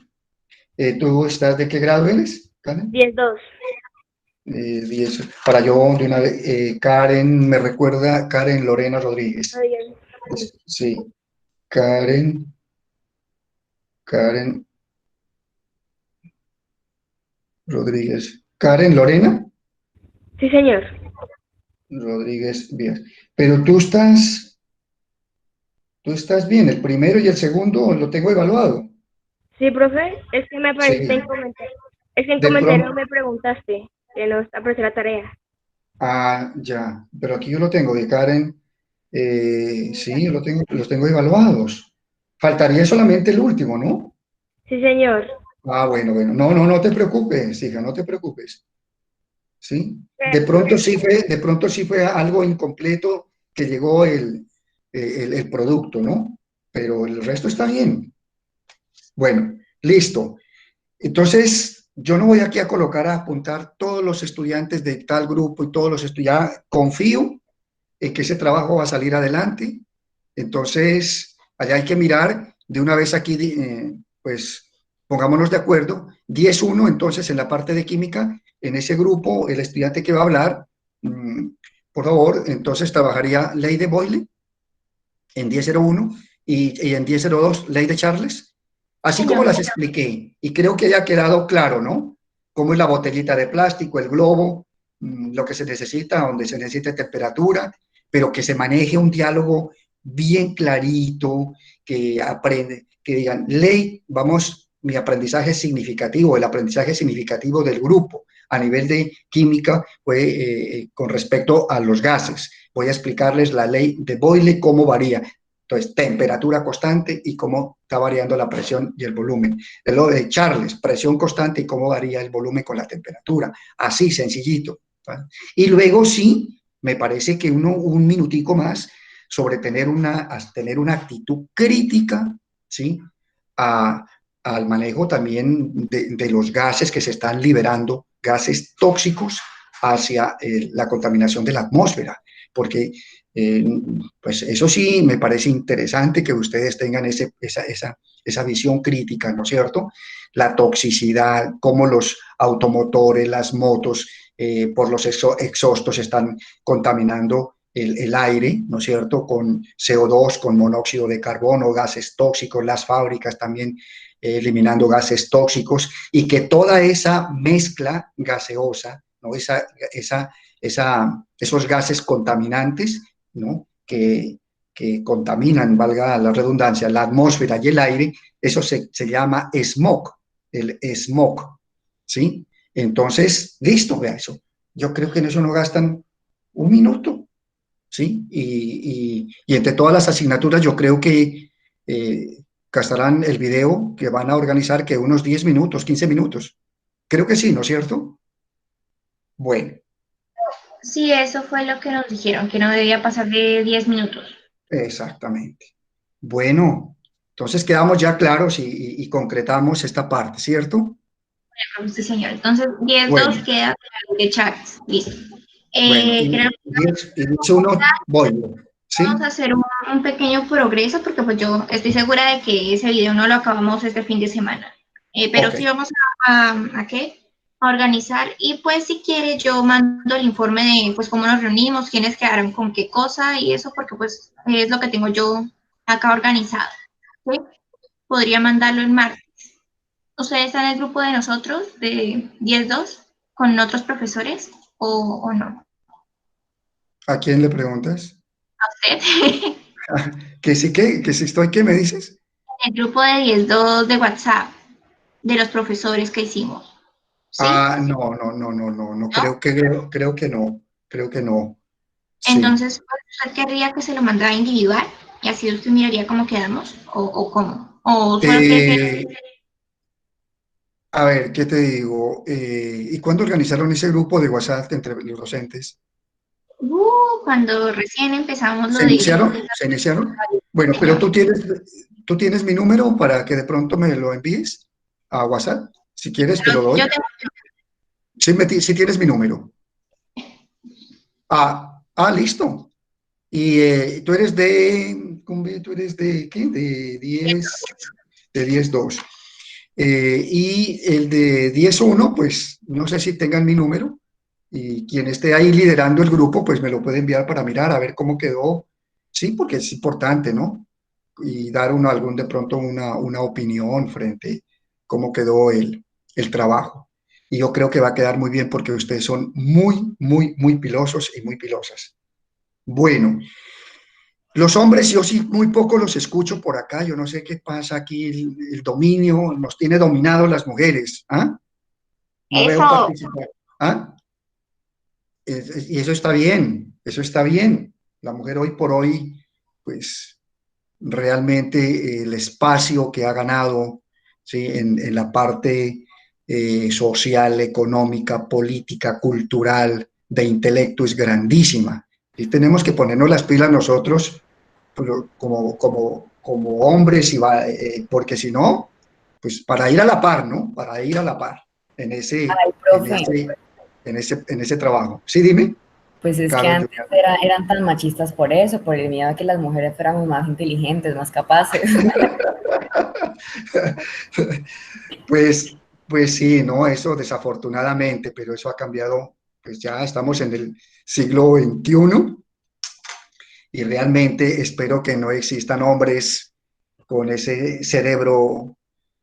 ¿tú estás de qué grado eres, Karen? 10-2. 10. Para yo de una vez, Karen, me recuerda Karen Lorena Rodríguez. Sí, Karen Rodríguez. ¿Karen Lorena? Sí, señor. Rodríguez Díaz. Pero tú estás bien, el primero y el segundo lo tengo evaluado. Sí, profe, es que me aparece en comentarios. Es que en comentarios me preguntaste que no aparece la tarea. Ah, ya, pero aquí yo lo tengo de Karen. Sí, yo los tengo evaluados. Faltaría solamente el último, ¿no? Sí, señor. Ah, bueno. No te preocupes, hija, no te preocupes. ¿Sí? De pronto sí fue algo incompleto que llegó el producto, ¿no? Pero el resto está bien. Bueno, listo. Entonces, yo no voy aquí a colocar a apuntar todos los estudiantes de tal grupo y todos los estudiantes. Confío en que ese trabajo va a salir adelante. Entonces, allá hay que mirar de una vez aquí, pues pongámonos de acuerdo. 10.1, entonces en la parte de química, en ese grupo, el estudiante que va a hablar, por favor, entonces trabajaría ley de Boyle en 10.01 y en 10.02 ley de Charles, así como las expliqué. Y creo que haya quedado claro, ¿no? Cómo es la botellita de plástico, el globo, lo que se necesita, donde se necesita temperatura, pero que se maneje un diálogo bien clarito, que aprende, que digan, ley, vamos, mi aprendizaje significativo, el aprendizaje significativo del grupo a nivel de química fue con respecto a los gases. Voy a explicarles la ley de Boyle, cómo varía. Entonces, temperatura constante y cómo está variando la presión y el volumen. Lo de Charles, presión constante y cómo varía el volumen con la temperatura. Así, sencillito. ¿Vale? Y luego sí, me parece que un minutico más sobre tener una actitud crítica, ¿sí? Al manejo también de los gases que se están liberando, gases tóxicos hacia la contaminación de la atmósfera, porque pues eso sí me parece interesante que ustedes tengan esa visión crítica, ¿no es cierto? La toxicidad, cómo los automotores, las motos, por los exhaustos están contaminando el aire, ¿no es cierto?, con CO2, con monóxido de carbono, gases tóxicos, las fábricas también eliminando gases tóxicos, y que toda esa mezcla gaseosa, ¿no?, esos gases contaminantes, ¿no?, que contaminan, valga la redundancia, la atmósfera y el aire, eso se llama smog, el smog, ¿sí? Entonces, listo, vea eso. Yo creo que en eso no gastan un minuto, ¿sí? Y entre todas las asignaturas yo creo que gastarán el video que van a organizar que unos 10 minutos, 15 minutos. Creo que sí, ¿no es cierto? Bueno. Sí, eso fue lo que nos dijeron, que no debía pasar de 10 minutos. Exactamente. Bueno, entonces quedamos ya claros y concretamos esta parte, ¿cierto? Sí, señor. Entonces, 10.2 bueno. queda de Charles. Listo. Bueno, creo y uno voy, ¿sí? Vamos a hacer un pequeño progreso porque pues yo estoy segura de que ese video no lo acabamos este fin de semana. Pero sí vamos a organizar, y pues si quiere yo mando el informe de pues cómo nos reunimos, quiénes quedaron con qué cosa y eso, porque pues es lo que tengo yo acá organizado. ¿Sí? Podría mandarlo el martes. ¿Ustedes están en el grupo de nosotros, de 10-2, con otros profesores o no? ¿A quién le preguntas? ¿A usted? Que si estoy, ¿qué me dices? El grupo de 10-2 de WhatsApp, de los profesores que hicimos. ¿Sí? Ah, no, no, no, no, no, no, ¿No? creo que no, sí. Entonces, pues, ¿usted querría que se lo mandara individual? Y así usted miraría cómo quedamos, o cómo. O solo quiere que... Eh, a ver, ¿qué te digo? ¿Y cuándo organizaron ese grupo de WhatsApp entre los docentes? Cuando recién empezamos lo ¿Se de... iniciaron? ¿Se iniciaron? Bueno, pero Señor. tú tienes mi número para que de pronto me lo envíes a WhatsApp. Si quieres, te lo Yo doy. tengo... Sí, sí tienes mi número. Listo. Y tú eres de, ¿tú eres de qué? De 10 2. Y el de 10-1, pues no sé si tengan mi número. Y quien esté ahí liderando el grupo, pues me lo puede enviar para mirar, a ver cómo quedó. Sí, porque es importante, ¿no? Y dar uno algún de pronto una opinión frente a cómo quedó el trabajo. Y yo creo que va a quedar muy bien porque ustedes son muy, muy, muy pilosos y muy pilosas. Bueno, los hombres yo sí muy poco los escucho por acá, yo no sé qué pasa aquí, el dominio nos tiene dominados las mujeres, ¿ah? No veo Eso, participar, ¿ah? Y eso está bien. La mujer hoy por hoy, pues realmente el espacio que ha ganado, ¿sí? En la parte social, económica, política, cultural, de intelecto es grandísima. Y tenemos que ponernos las pilas nosotros como hombres, porque si no, pues para ir a la par, ¿no? Para ir a la par en ese, Ay, en profe, ese, en ese trabajo. Sí, dime, pues es que Carol antes Julián. eran tan machistas por eso, por el miedo a que las mujeres fuéramos más inteligentes, más capaces. Pues, pues sí, ¿no? Eso desafortunadamente, pero eso ha cambiado, pues ya estamos en el siglo XXI y realmente espero que no existan hombres con ese cerebro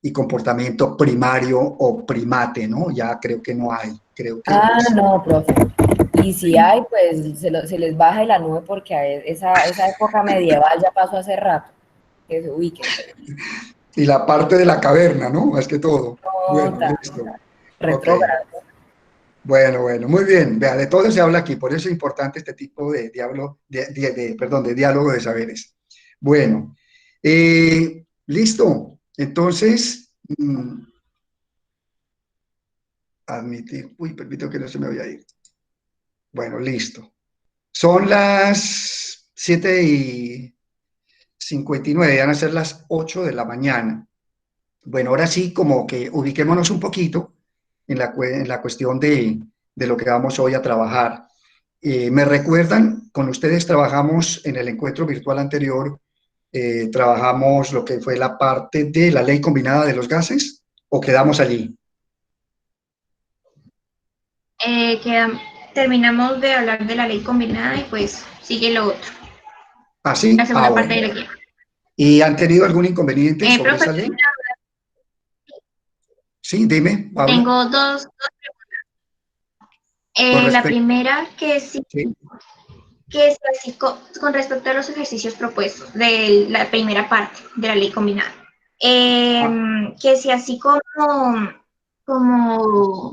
y comportamiento primario o primate, ¿no? Ya creo que no hay, creo que Ah, pues no, profe. Y si hay, pues se les baja de la nube porque esa época medieval ya pasó hace rato. Que se ubiquen. y la parte de la caverna, ¿no? Más que todo. No, Bueno, listo. Ok. retrógrado. Bueno, bueno, muy bien. Vea, de todo se habla aquí, por eso es importante este tipo de diálogo, perdón, de diálogo de saberes. Bueno, listo. Entonces, admitir, uy, permito que no se me vaya a ir. Bueno, listo. Son las 7:59, van a ser las 8 de la mañana. Bueno, ahora sí, como que ubiquémonos un poquito en la cuestión de lo que vamos hoy a trabajar. ¿Me recuerdan? Con ustedes trabajamos en el encuentro virtual anterior, trabajamos lo que fue la parte de la ley combinada de los gases, ¿o quedamos allí? terminamos de hablar de la ley combinada y pues sigue lo otro, ¿Ah, la sí? Ah, segunda parte bueno. de la guía. ¿Y han tenido algún inconveniente sobre Profe, esa ley? Sí, dime, Paula. tengo dos. Con La respecto, primera, sí. que es así con respecto a los ejercicios propuestos de la primera parte de la ley combinada. Ah, Que si así como,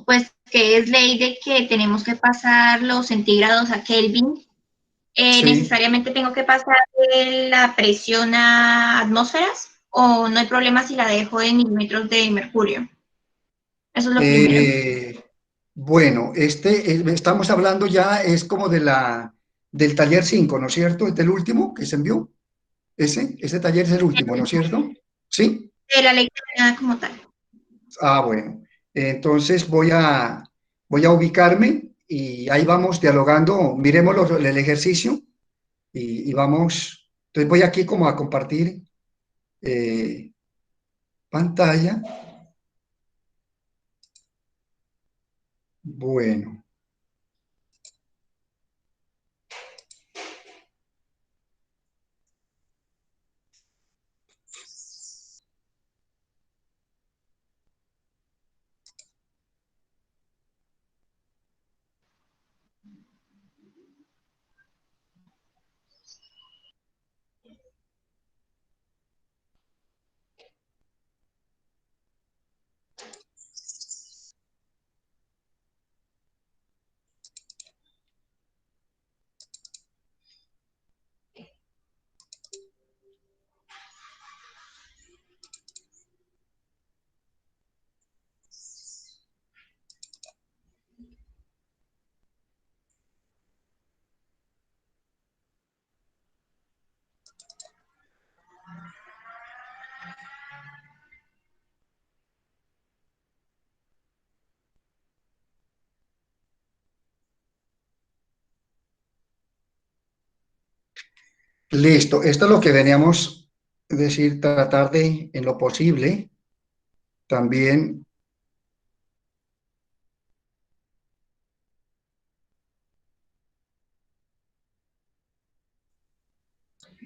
pues, que es ley de que tenemos que pasar los centígrados a Kelvin, sí. necesariamente tengo que pasar de la presión a atmósferas o no hay problema si la dejo en milímetros de mercurio. Eso es lo primero. Eh, bueno, estamos hablando ya, es como del taller 5, ¿no es cierto? ¿Es del último que se envió? Ese taller es el último, ¿no es cierto? Sí. De la ley combinada como tal. Bueno. Entonces voy a ubicarme y ahí vamos dialogando. Miremos el ejercicio y vamos. Entonces voy aquí como a compartir eh, pantalla. Bueno. Listo, esto es lo que veníamos a decir, tratar de, en lo posible, también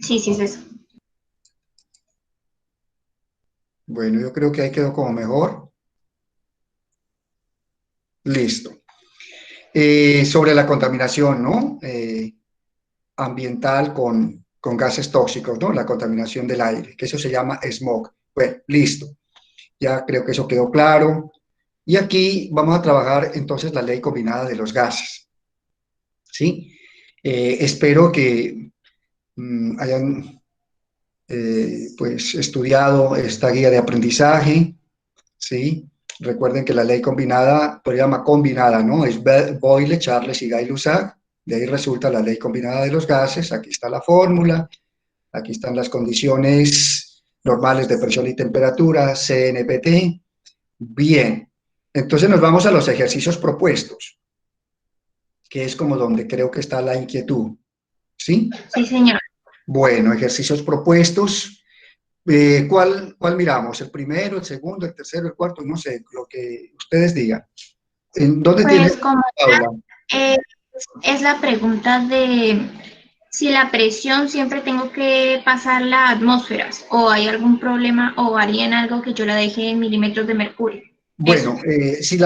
Sí, sí, es eso. bueno, yo creo que ahí quedó como mejor. Listo. Sobre la contaminación, ¿no? Ambiental con gases tóxicos, ¿no? La contaminación del aire, que eso se llama smog. Bueno, listo. Ya creo que eso quedó claro. Y aquí vamos a trabajar entonces la ley combinada de los gases, ¿sí? Espero que hayan pues estudiado esta guía de aprendizaje, ¿sí? Recuerden que la ley combinada, pues llama combinada, ¿no? Es Boyle, Charles y Gay-Lussac. De ahí resulta la ley combinada de los gases. Aquí está la fórmula. Aquí están las condiciones normales de presión y temperatura, CNPT. Bien. Entonces nos vamos a los ejercicios propuestos, que es como donde creo que está la inquietud. ¿Sí? Sí, señor. Bueno, ejercicios propuestos. ¿Cuál miramos? ¿El primero, el segundo, el tercero, el cuarto? No sé, lo que ustedes digan. ¿En dónde tiene Pues como Paula? eh, es la pregunta de si la presión siempre tengo que pasarla a atmósferas o hay algún problema o varía en algo que yo la deje en milímetros de mercurio. Eso. Bueno, si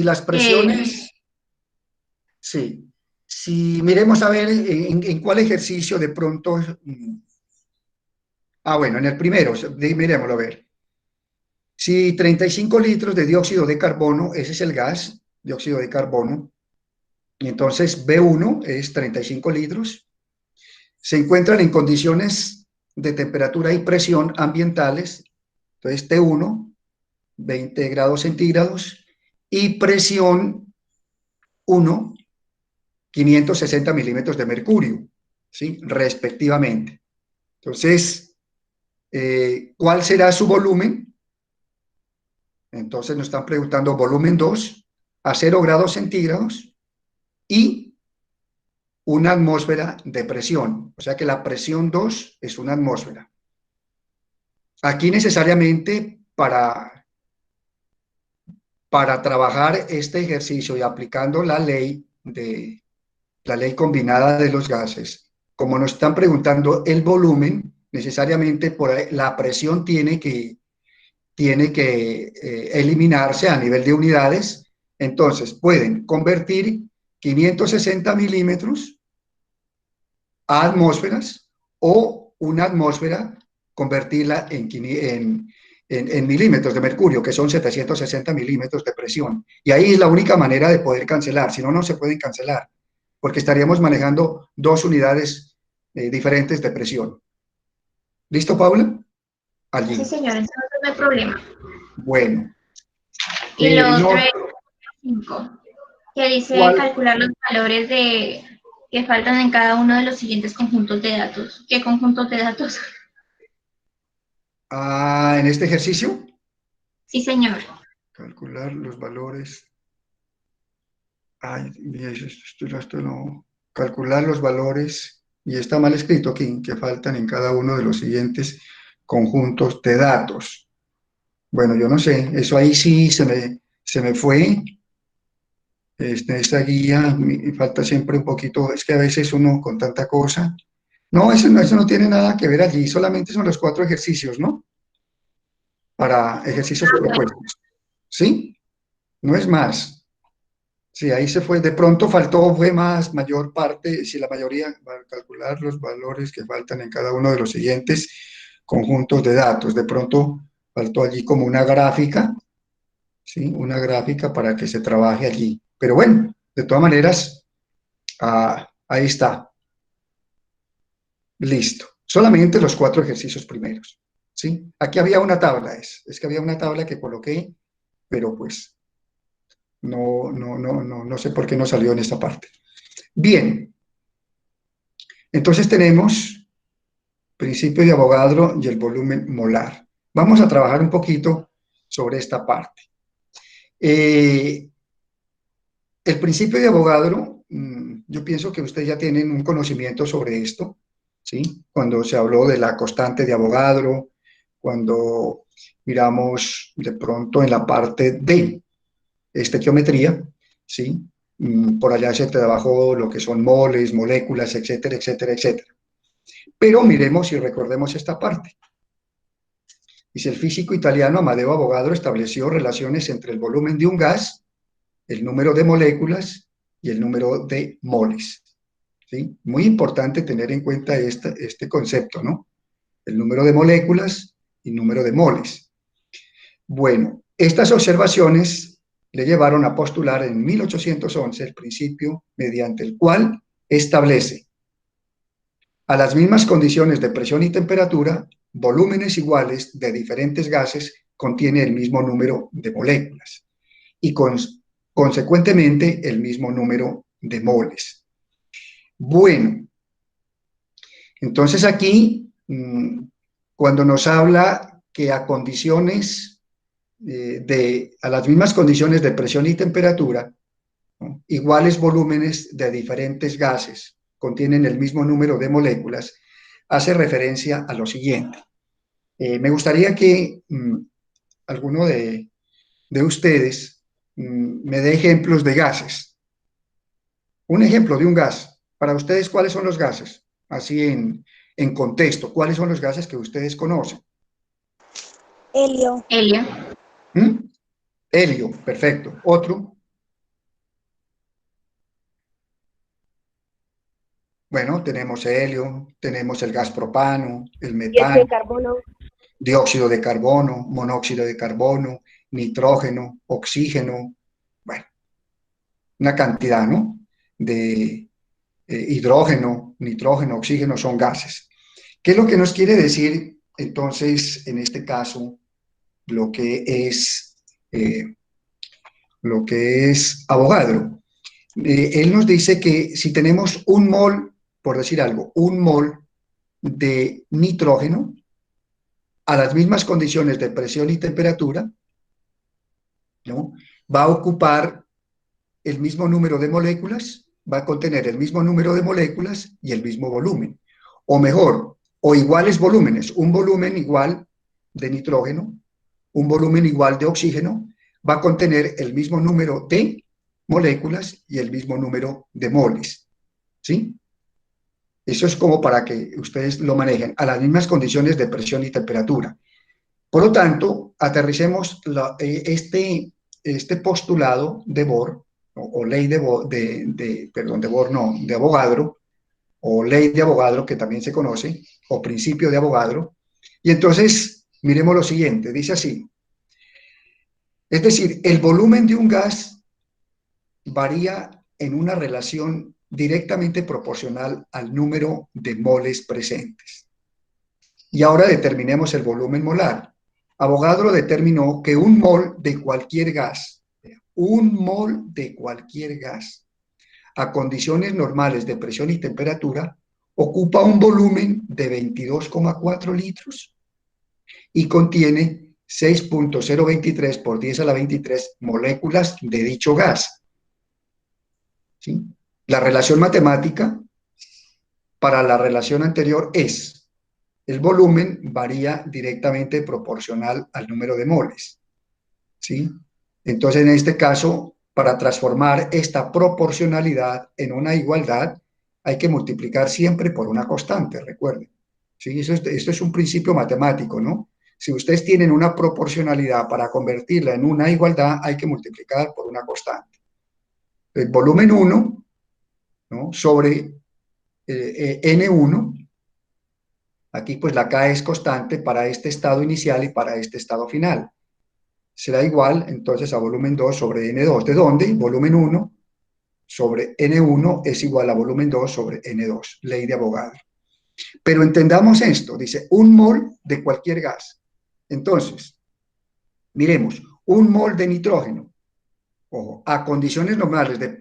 las presiones, sí. Si miremos a ver en cuál ejercicio de pronto. Bueno, en el primero, miremoslo a ver. Si 35 litros de dióxido de carbono, ese es el gas, dióxido de carbono, y entonces B1 es 35 litros, se encuentran en condiciones de temperatura y presión ambientales, entonces T1, 20 grados centígrados, y presión 1, 560 milímetros de mercurio, ¿sí? Respectivamente. Entonces, ¿cuál será su volumen? Entonces nos están preguntando volumen 2 a 0 grados centígrados y una atmósfera de presión. O sea que la presión 2 es una atmósfera. Aquí necesariamente para trabajar este ejercicio y aplicando la ley combinada de los gases, como nos están preguntando el volumen, necesariamente por ahí, la presión tiene que eliminarse a nivel de unidades. Entonces pueden convertir 560 milímetros a atmósferas o una atmósfera convertirla en milímetros de mercurio, que son 760 milímetros de presión. Y ahí es la única manera de poder cancelar, si no, no se pueden cancelar, porque estaríamos manejando dos unidades diferentes de presión. ¿Listo, Paula? Allí. Sí, señor, entonces no hay problema. Bueno. Y lo otro no, es 5, que dice ¿cuál? calcular los valores que faltan en cada uno de los siguientes conjuntos de datos. ¿Qué conjuntos de datos? En este ejercicio. Sí, señor. Calcular los valores. Esto no. Calcular los valores, y está mal escrito aquí, que faltan en cada uno de los siguientes conjuntos de datos. Bueno, yo no sé, eso ahí sí se me fue. Esta guía, me falta siempre un poquito, es que a veces uno con tanta cosa. No, eso no tiene nada que ver allí, solamente son los 4 ejercicios, ¿no? Para ejercicios propuestos. ¿Sí? No es más. Sí, ahí se fue, de pronto faltó, fue mayor parte, si la mayoría, para calcular los valores que faltan en cada uno de los siguientes conjuntos de datos. De pronto faltó allí como una gráfica, ¿sí? Una gráfica para que se trabaje allí. Pero bueno, de todas maneras, ahí está. Listo. Solamente los 4 ejercicios primeros, ¿sí? Aquí había una tabla, es que había una tabla que coloqué, pero pues no sé por qué no salió en esta parte. Bien, entonces tenemos principio de Avogadro y el volumen molar. Vamos a trabajar un poquito sobre esta parte. El principio de Avogadro, yo pienso que ustedes ya tienen un conocimiento sobre esto, ¿sí? Cuando se habló de la constante de Avogadro, cuando miramos de pronto en la parte de estequiometría, ¿sí? Por allá se trabajó lo que son moles, moléculas, etcétera, etcétera, etcétera. Pero miremos y recordemos esta parte. Dice, el físico italiano Amadeo Avogadro estableció relaciones entre el volumen de un gas, el número de moléculas y el número de moles. ¿Sí? Muy importante tener en cuenta este concepto, ¿no? El número de moléculas y número de moles. Bueno, estas observaciones le llevaron a postular en 1811 el principio mediante el cual establece a las mismas condiciones de presión y temperatura, volúmenes iguales de diferentes gases contiene el mismo número de moléculas y consecuentemente el mismo número de moles. Bueno, entonces aquí, cuando nos habla que a condiciones a las mismas condiciones de presión y temperatura, ¿no? Iguales volúmenes de diferentes gases contienen el mismo número de moléculas, hace referencia a lo siguiente. Me gustaría que alguno de ustedes me dé ejemplos de gases. Un ejemplo de un gas. Para ustedes, ¿cuáles son los gases? Así en contexto, ¿cuáles son los gases que ustedes conocen? Helio. Helio. Helio, perfecto. ¿Otro? Bueno, tenemos helio, tenemos el gas propano, el metano, dióxido de carbono, monóxido de carbono, nitrógeno, oxígeno, bueno, una cantidad, ¿no? De hidrógeno, nitrógeno, oxígeno son gases. ¿Qué es lo que nos quiere decir, entonces, en este caso, lo que es Avogadro? Él nos dice que si tenemos un mol, por decir algo, un mol de nitrógeno a las mismas condiciones de presión y temperatura, ¿no? Va a ocupar el mismo número de moléculas, va a contener el mismo número de moléculas y el mismo volumen. O mejor, o iguales volúmenes, un volumen igual de nitrógeno, un volumen igual de oxígeno, va a contener el mismo número de moléculas y el mismo número de moles. ¿Sí? Eso es como para que ustedes lo manejen a las mismas condiciones de presión y temperatura. Por lo tanto, aterricemos este postulado de Bohr, o ley de Avogadro, o ley de Avogadro, que también se conoce, o principio de Avogadro. Y entonces, miremos lo siguiente, dice así. Es decir, el volumen de un gas varía en una relación directamente proporcional al número de moles presentes. Y ahora determinemos el volumen molar. Avogadro determinó que un mol de cualquier gas, a condiciones normales de presión y temperatura, ocupa un volumen de 22,4 litros y contiene 6.023 por 10 a la 23 moléculas de dicho gas. ¿Sí? La relación matemática para la relación anterior es: el volumen varía directamente proporcional al número de moles. ¿Sí? Entonces, en este caso, para transformar esta proporcionalidad en una igualdad, hay que multiplicar siempre por una constante, recuerden. ¿Sí? Esto es un principio matemático, ¿no? Si ustedes tienen una proporcionalidad, para convertirla en una igualdad, hay que multiplicar por una constante. El volumen 1, ¿no? Sobre N1, aquí pues la K es constante para este estado inicial y para este estado final. Será igual entonces a volumen 2 sobre N2. ¿De dónde? Volumen 1 sobre N1 es igual a volumen 2 sobre N2, ley de Avogadro. Pero entendamos esto, dice un mol de cualquier gas. Entonces, miremos, un mol de nitrógeno, ojo, a condiciones normales de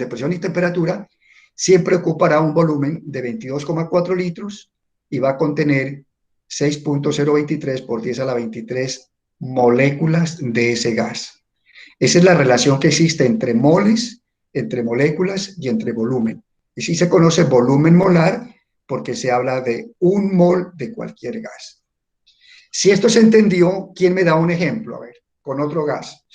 presión y temperatura, siempre ocupará un volumen de 22,4 litros y va a contener 6.023 por 10 a la 23 moléculas de ese gas. Esa es la relación que existe entre moles entre moléculas y entre volumen. Y sí se conoce volumen molar porque se habla de un mol de cualquier gas. Si esto se entendió, ¿quién me da un ejemplo? A ver, con otro gas.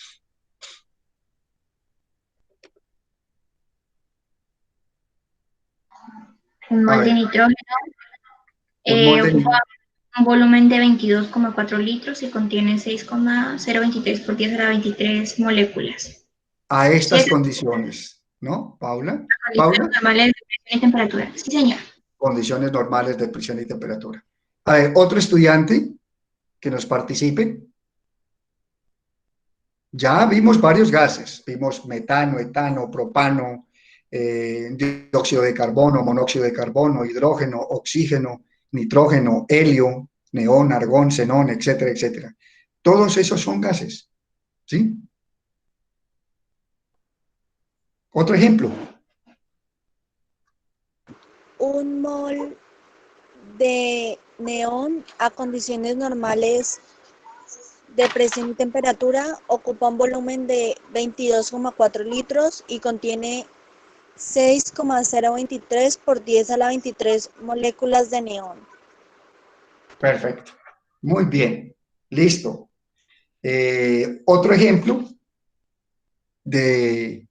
Un mol de nitrógeno ocupa un volumen de 22,4 litros y contiene 6,023 por 10 a la 23 moléculas. A estas condiciones, ¿no, Paula? Condiciones normales de presión y temperatura. Sí, señor. Condiciones normales de presión y temperatura. A ver, otro estudiante que nos participe. Ya vimos varios gases. Vimos metano, etano, propano, dióxido de carbono, monóxido de carbono, hidrógeno, oxígeno, nitrógeno, helio, neón, argón, xenón, etcétera, etcétera. Todos esos son gases, ¿sí? Otro ejemplo. Un mol de neón a condiciones normales de presión y temperatura ocupa un volumen de 22,4 litros y contiene 6,023 por 10 a la 23 moléculas de neón. Perfecto. Muy bien. Listo. Otro ejemplo de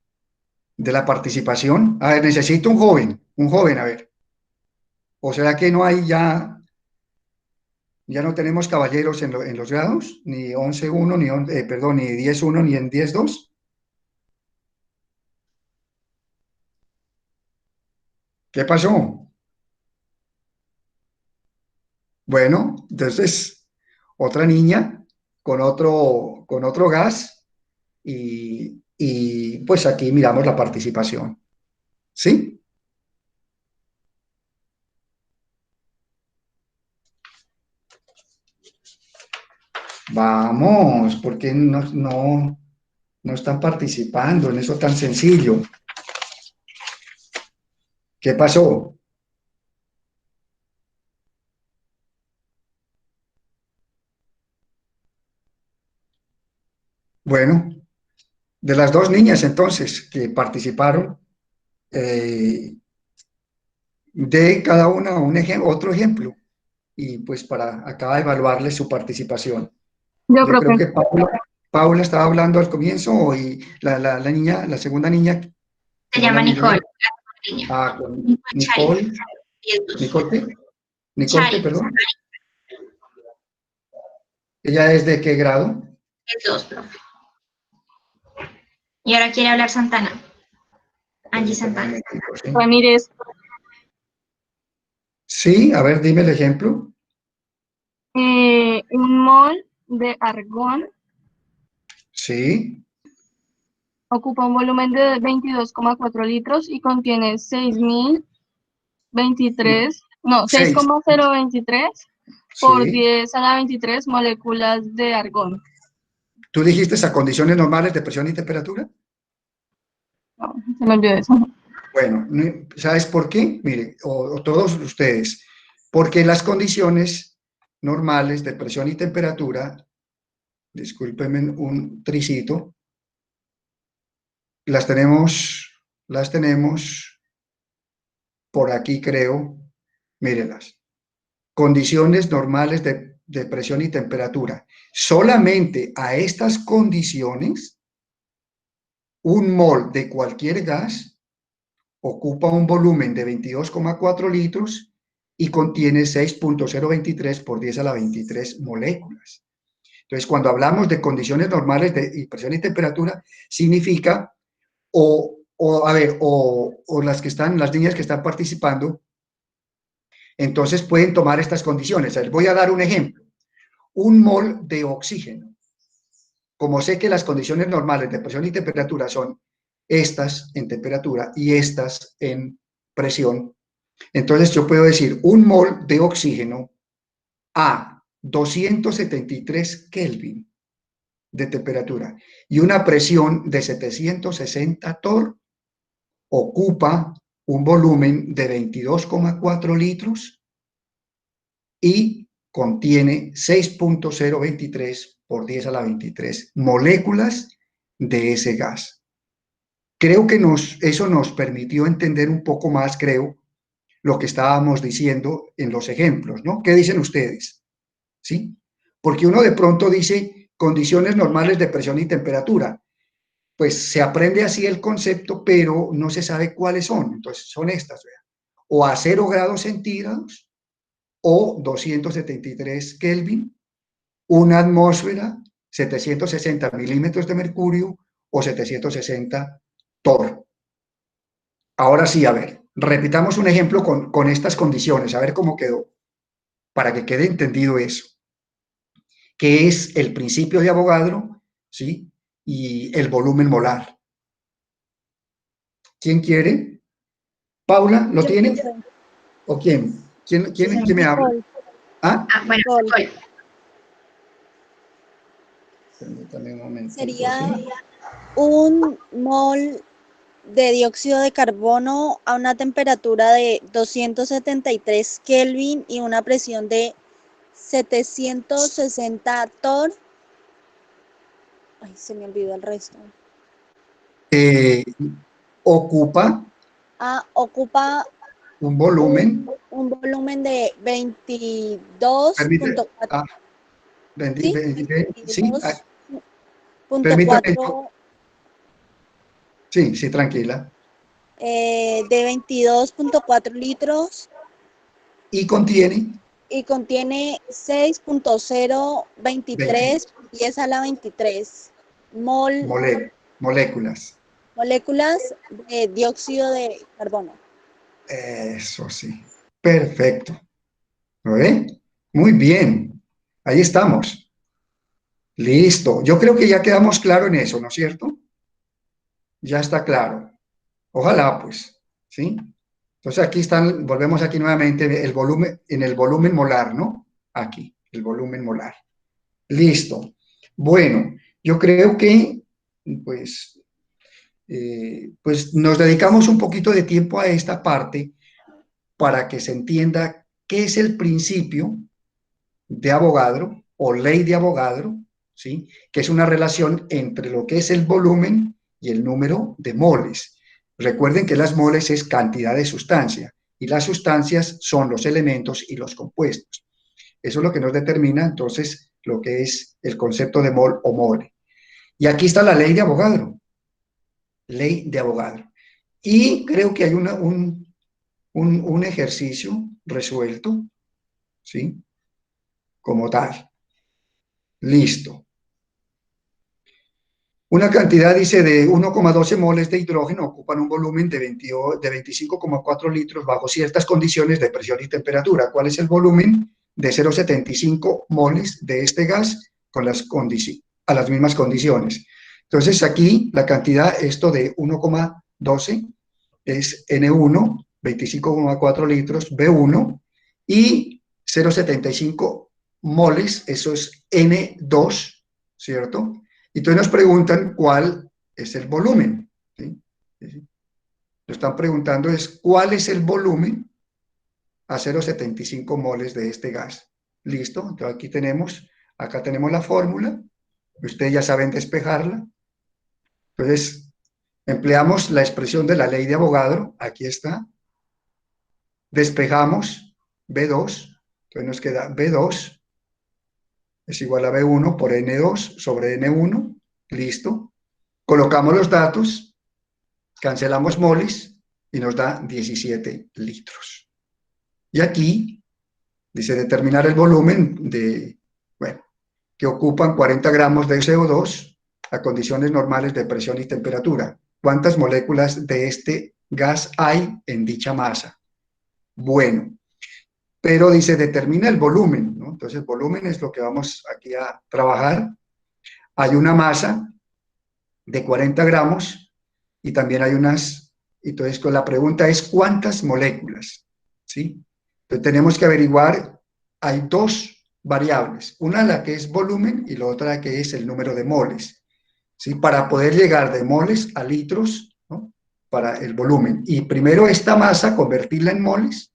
la participación. A ver, necesito un joven, a ver. ¿O será que no hay ya no tenemos caballeros en los grados? Ni 11.1, ni 10.1, ni en 10.2. ¿Qué pasó? Bueno, entonces, otra niña con otro gas y pues aquí miramos la participación. ¿Sí? Vamos, ¿por qué no están participando en eso tan sencillo? ¿Qué pasó? Bueno, de las dos niñas entonces que participaron, de cada una otro ejemplo y pues para acá evaluarles su participación. Yo creo que Paula estaba hablando al comienzo y la niña, la segunda niña. Se llama Nicole. Nicole. Nicole, ¿qué, perdón? ¿Ella es de qué grado? Es 2, profe. Y ahora quiere hablar Santana. Angie Santana. Ramírez. Sí, a ver, dime el ejemplo. Un mol de argón. Sí. Ocupa un volumen de 22,4 litros y contiene 6,023 por 10 a la 23 moléculas de argón. ¿Tú dijiste a condiciones normales de presión y temperatura? No, se me olvidó eso. Bueno, ¿sabes por qué? Mire, o todos ustedes, porque las condiciones normales de presión y temperatura, discúlpenme un tricito, las tenemos por aquí, creo, mírenlas. Condiciones normales de presión y temperatura. Solamente a estas condiciones, un mol de cualquier gas ocupa un volumen de 22,4 litros y contiene 6,023 por 10 a la 23 moléculas. Entonces, cuando hablamos de condiciones normales de presión y temperatura, significa, las niñas que están participando, entonces pueden tomar estas condiciones. Les voy a dar un ejemplo. Un mol de oxígeno. Como sé que las condiciones normales de presión y temperatura son estas en temperatura y estas en presión, entonces yo puedo decir un mol de oxígeno a 273 Kelvin de temperatura y una presión de 760 torr ocupa un volumen de 22,4 litros y contiene 6,023 por 10 a la 23 moléculas de ese gas. Creo que eso nos permitió entender un poco más, creo, lo que estábamos diciendo en los ejemplos, ¿no? ¿Qué dicen ustedes? ¿Sí? Porque uno de pronto dice condiciones normales de presión y temperatura. Pues se aprende así el concepto, pero no se sabe cuáles son. Entonces son estas, vean. O a 0 grados centígrados, o 273 Kelvin, una atmósfera, 760 milímetros de mercurio, o 760 torr. Ahora sí, a ver, repitamos un ejemplo con estas condiciones, a ver cómo quedó, para que quede entendido eso, que es el principio de Avogadro, ¿sí? Y el volumen molar. ¿Quién quiere? ¿Paula, lo tiene? ¿O quién? ¿Quién me habla? ¿Ah? Bueno, Sol. Permítame un momento. Sería un mol de dióxido de carbono a una temperatura de 273 Kelvin y una presión de 760 torr. Ay, se me olvidó el resto. Ocupa un volumen. Un volumen de 22.4. Sí, permítame. Sí, tranquila. De 22.4 litros. Y contiene 6.023 10 a la 23 moléculas. Moléculas de dióxido de carbono. Eso sí. Perfecto. ¿Lo ve? Muy bien. Ahí estamos. Listo. Yo creo que ya quedamos claro en eso, ¿no es cierto? Ya está claro. Ojalá, pues. ¿Sí? Entonces aquí están, volvemos aquí nuevamente, el volumen, en el volumen molar, ¿no? Aquí, el volumen molar. Listo. Bueno, yo creo que, pues nos dedicamos un poquito de tiempo a esta parte para que se entienda qué es el principio de Avogadro o ley de Avogadro, ¿sí? Que es una relación entre lo que es el volumen y el número de moles. Recuerden que las moles es cantidad de sustancia y las sustancias son los elementos y los compuestos. Eso es lo que nos determina entonces lo que es el concepto de mol o mole. Y aquí está la ley de Avogadro. Ley de Avogadro. Y creo que hay un ejercicio resuelto, ¿sí? Como tal. Listo. Una cantidad, dice, de 1,12 moles de hidrógeno ocupan un volumen de 25,4 litros bajo ciertas condiciones de presión y temperatura. ¿Cuál es el volumen de 0,75 moles de este gas con a las mismas condiciones? Entonces, aquí la cantidad, esto de 1,12 es N1, 25,4 litros, B1, y 0,75 moles, eso es N2, ¿cierto? Y entonces nos preguntan cuál es el volumen. ¿Sí? Lo están preguntando es cuál es el volumen a 0,75 moles de este gas. ¿Listo? Entonces aquí acá tenemos la fórmula. Ustedes ya saben despejarla. Entonces, empleamos la expresión de la ley de Avogadro. Aquí está. Despejamos B2. Entonces nos queda B2 es igual a B1 por N2 sobre N1. Listo. Colocamos los datos, cancelamos moles y nos da 17 litros. Y aquí dice determinar el volumen que ocupan 40 gramos de CO2 a condiciones normales de presión y temperatura. ¿Cuántas moléculas de este gas hay en dicha masa? Bueno, pero dice determina el volumen, ¿no? Entonces el volumen es lo que vamos aquí a trabajar. Hay una masa de 40 gramos y también hay entonces la pregunta es ¿cuántas moléculas? ¿Sí? Entonces tenemos que averiguar, hay dos variables, una la que es volumen y la otra que es el número de moles, ¿sí? Para poder llegar de moles a litros, ¿no? Para el volumen. Y primero esta masa convertirla en moles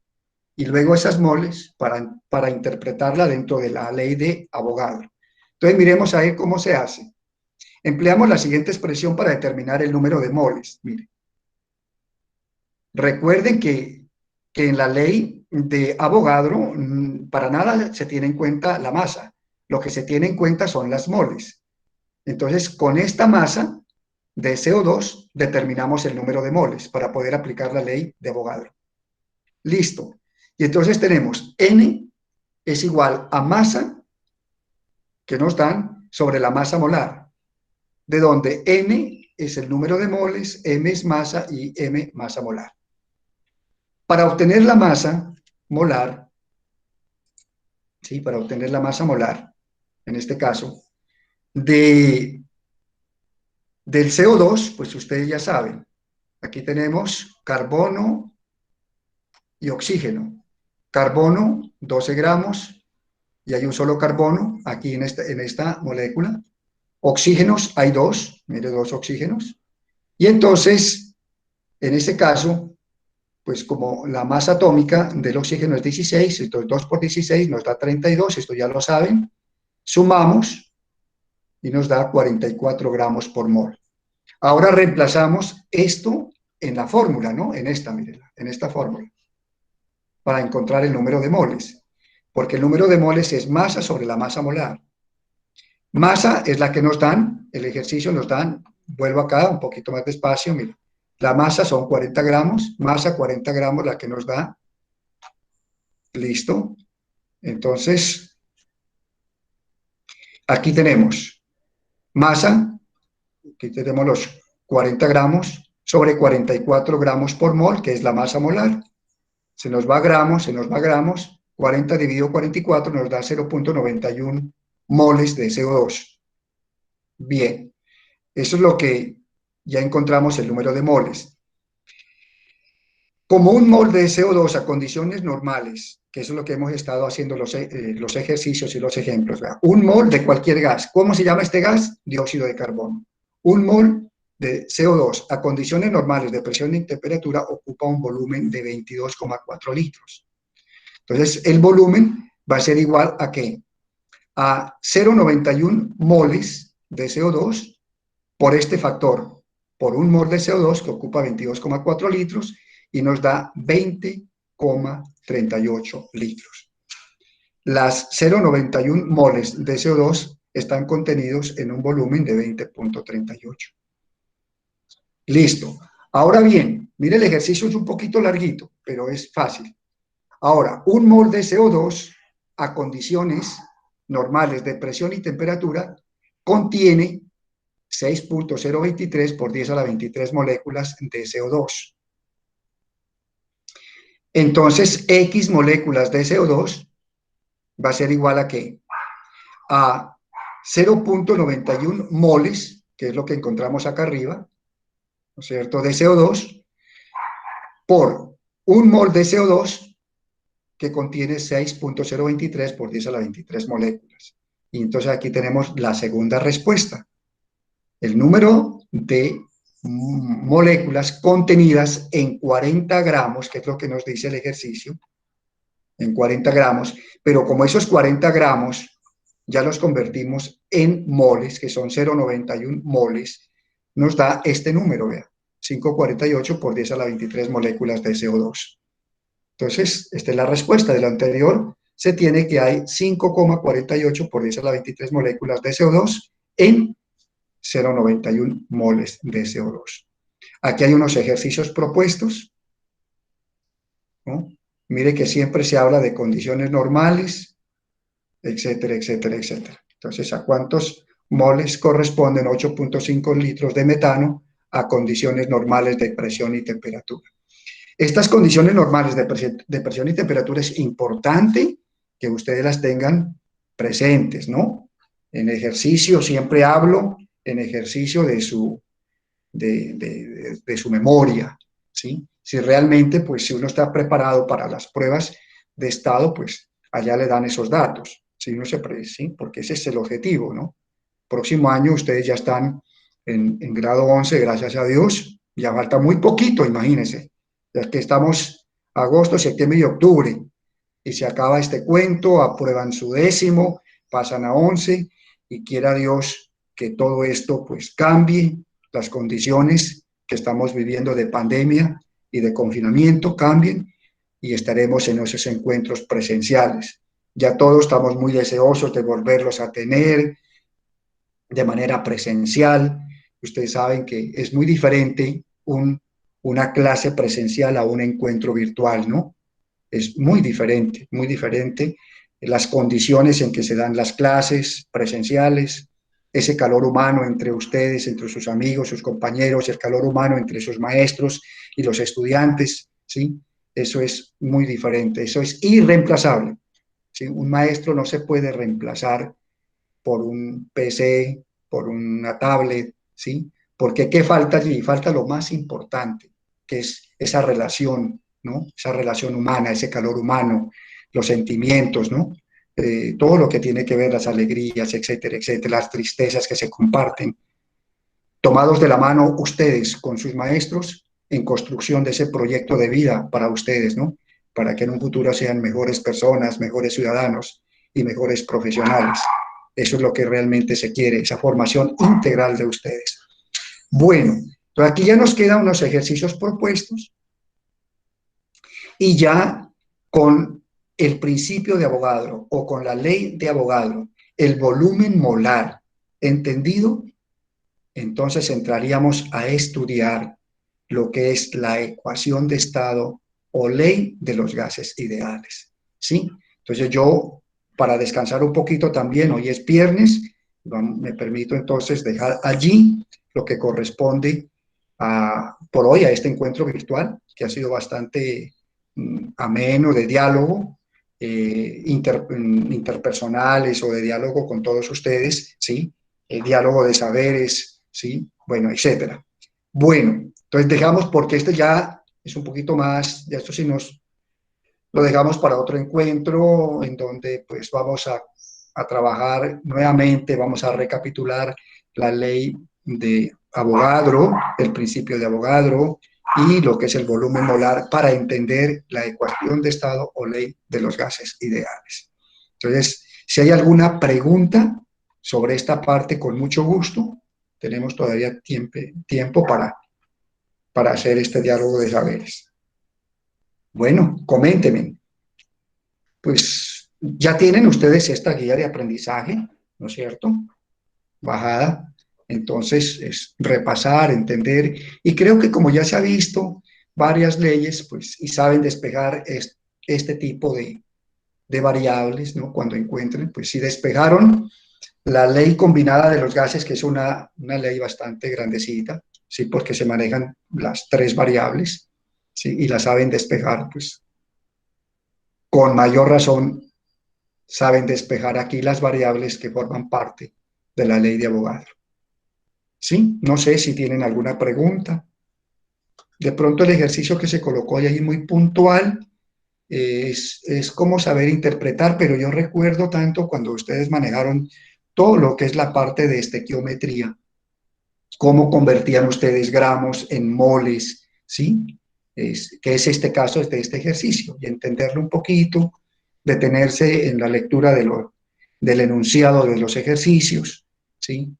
y luego esas moles para interpretarla dentro de la ley de Avogadro. Entonces miremos a ver cómo se hace. Empleamos la siguiente expresión para determinar el número de moles. Mire. Recuerden que en la ley de Avogadro para nada se tiene en cuenta la masa. Lo que se tiene en cuenta son las moles. Entonces, con esta masa de CO2 determinamos el número de moles para poder aplicar la ley de Avogadro. Listo. Y entonces tenemos N es igual a masa que nos dan sobre la masa molar, de donde N es el número de moles, M es masa y M masa molar. Para obtener la masa molar, ¿sí? Para obtener la masa molar, en este caso, del CO2, pues ustedes ya saben, aquí tenemos carbono y oxígeno. Carbono, 12 gramos, y hay un solo carbono aquí en esta molécula. Oxígenos, hay dos, mire, dos oxígenos. Y entonces, en este caso, pues como la masa atómica del oxígeno es 16, entonces 2 por 16 nos da 32, esto ya lo saben. Sumamos y nos da 44 gramos por mol. Ahora reemplazamos esto en la fórmula, ¿no? En esta, mírenla, en esta fórmula, para encontrar el número de moles, porque el número de moles es masa sobre la masa molar. Masa es la que nos dan, el ejercicio nos dan, vuelvo acá un poquito más despacio, miren, la masa son 40 gramos, masa 40 gramos la que nos da, listo. Entonces, aquí tenemos masa, aquí tenemos los 40 gramos sobre 44 gramos por mol, que es la masa molar. Se nos va gramos, 40 dividido 44 nos da 0.91 moles de CO2. Bien, eso es lo que ya encontramos el número de moles. Como un mol de CO2 a condiciones normales, que eso es lo que hemos estado haciendo los ejercicios y los ejemplos, ¿verdad? Un mol de cualquier gas. ¿Cómo se llama este gas? Dióxido de carbono. Un mol de CO2 a condiciones normales de presión y temperatura ocupa un volumen de 22,4 litros. Entonces, el volumen va a ser igual a ¿qué? A 0,91 moles de CO2 por este factor, por un mol de CO2 que ocupa 22,4 litros y nos da 20,38 litros. Las 0,91 moles de CO2 están contenidos en un volumen de 20,38. Listo. Ahora bien, mire, el ejercicio es un poquito larguito, pero es fácil. Ahora, un mol de CO2 a condiciones normales de presión y temperatura contiene 6.023 por 10 a la 23 moléculas de CO2. Entonces, X moléculas de CO2 va a ser igual a ¿qué? A 0.91 moles, que es lo que encontramos acá arriba, ¿no es cierto?, de CO2, por un mol de CO2 que contiene 6.023 por 10 a la 23 moléculas. Y entonces aquí tenemos la segunda respuesta. El número de moléculas contenidas en 40 gramos, que es lo que nos dice el ejercicio, en 40 gramos, pero como esos 40 gramos ya los convertimos en moles, que son 0,91 moles, nos da este número, vea, 548 por 10 a la 23 moléculas de CO2. Entonces, esta es la respuesta de lo anterior. Se tiene que hay 5,48 por 10 a la 23 moléculas de CO2 en 0,91 moles de CO2. Aquí hay unos ejercicios propuestos, ¿no? Mire que siempre se habla de condiciones normales, etcétera, etcétera, etcétera. Entonces, ¿a cuántos moles corresponden 8.5 litros de metano a condiciones normales de presión y temperatura? Estas condiciones normales de presión y temperatura es importante que ustedes las tengan presentes, ¿no? En ejercicio siempre hablo en ejercicio de su memoria, ¿sí? Si realmente, pues, si uno está preparado para las pruebas de estado, pues, allá le dan esos datos, ¿sí? ¿Sí? Porque ese es el objetivo, ¿no? Próximo año ustedes ya están en grado 11, gracias a Dios, ya falta muy poquito, imagínense. Ya que estamos agosto, septiembre y octubre, y se acaba este cuento, aprueban su 10º, pasan a 11, y quiera Dios que todo esto pues cambie, las condiciones que estamos viviendo de pandemia y de confinamiento cambien y estaremos en esos encuentros presenciales. Ya todos estamos muy deseosos de volverlos a tener de manera presencial. Ustedes saben que es muy diferente una clase presencial a un encuentro virtual, ¿no? Es muy diferente las condiciones en que se dan las clases presenciales, ese calor humano entre ustedes, entre sus amigos, sus compañeros, el calor humano entre sus maestros y los estudiantes, ¿sí? Eso es muy diferente, eso es irreemplazable, ¿sí? Un maestro no se puede reemplazar por un PC, por una tablet, ¿sí? Porque ¿qué falta allí? Falta lo más importante, que es esa relación, ¿no? Esa relación humana, ese calor humano, los sentimientos, ¿no? Todo lo que tiene que ver, las alegrías, etcétera, etcétera, las tristezas que se comparten, tomados de la mano ustedes con sus maestros en construcción de ese proyecto de vida para ustedes, ¿no? Para que en un futuro sean mejores personas, mejores ciudadanos y mejores profesionales. Eso es lo que realmente se quiere, esa formación integral de ustedes. Bueno, entonces aquí ya nos quedan unos ejercicios propuestos y ya con el principio de Avogadro o con la ley de Avogadro, el volumen molar entendido, entonces entraríamos a estudiar lo que es la ecuación de estado o ley de los gases ideales, ¿sí? Entonces yo, para descansar un poquito también, hoy es viernes, me permito entonces dejar allí lo que corresponde por hoy a este encuentro virtual, que ha sido bastante ameno, de diálogo, interpersonales o de diálogo con todos ustedes, ¿sí? Diálogo de saberes, ¿sí? Bueno, etcétera. Bueno, entonces dejamos, porque este ya es un poquito más, ya esto sí lo dejamos para otro encuentro en donde pues vamos a trabajar nuevamente, vamos a recapitular la ley de Avogadro, el principio de Avogadro y lo que es el volumen molar para entender la ecuación de estado o ley de los gases ideales. Entonces, si hay alguna pregunta sobre esta parte, con mucho gusto, tenemos todavía tiempo para hacer este diálogo de saberes. Bueno, coméntenme. Pues ya tienen ustedes esta guía de aprendizaje, ¿no es cierto? Bajada. Entonces, es repasar, entender, y creo que como ya se ha visto varias leyes, pues, y saben despejar este tipo de variables, ¿no? Cuando encuentren, pues si despejaron la ley combinada de los gases, que es una ley bastante grandecita, ¿sí? Porque se manejan las tres variables, ¿sí? Y la saben despejar, pues, con mayor razón saben despejar aquí las variables que forman parte de la ley de Avogadro. ¿Sí? No sé si tienen alguna pregunta. De pronto el ejercicio que se colocó ahí muy puntual es como saber interpretar, pero yo recuerdo tanto cuando ustedes manejaron todo lo que es la parte de estequiometría, cómo convertían ustedes gramos en moles, ¿sí? Que es este caso de este ejercicio, y entenderlo un poquito, detenerse en la lectura del enunciado de los ejercicios, ¿sí?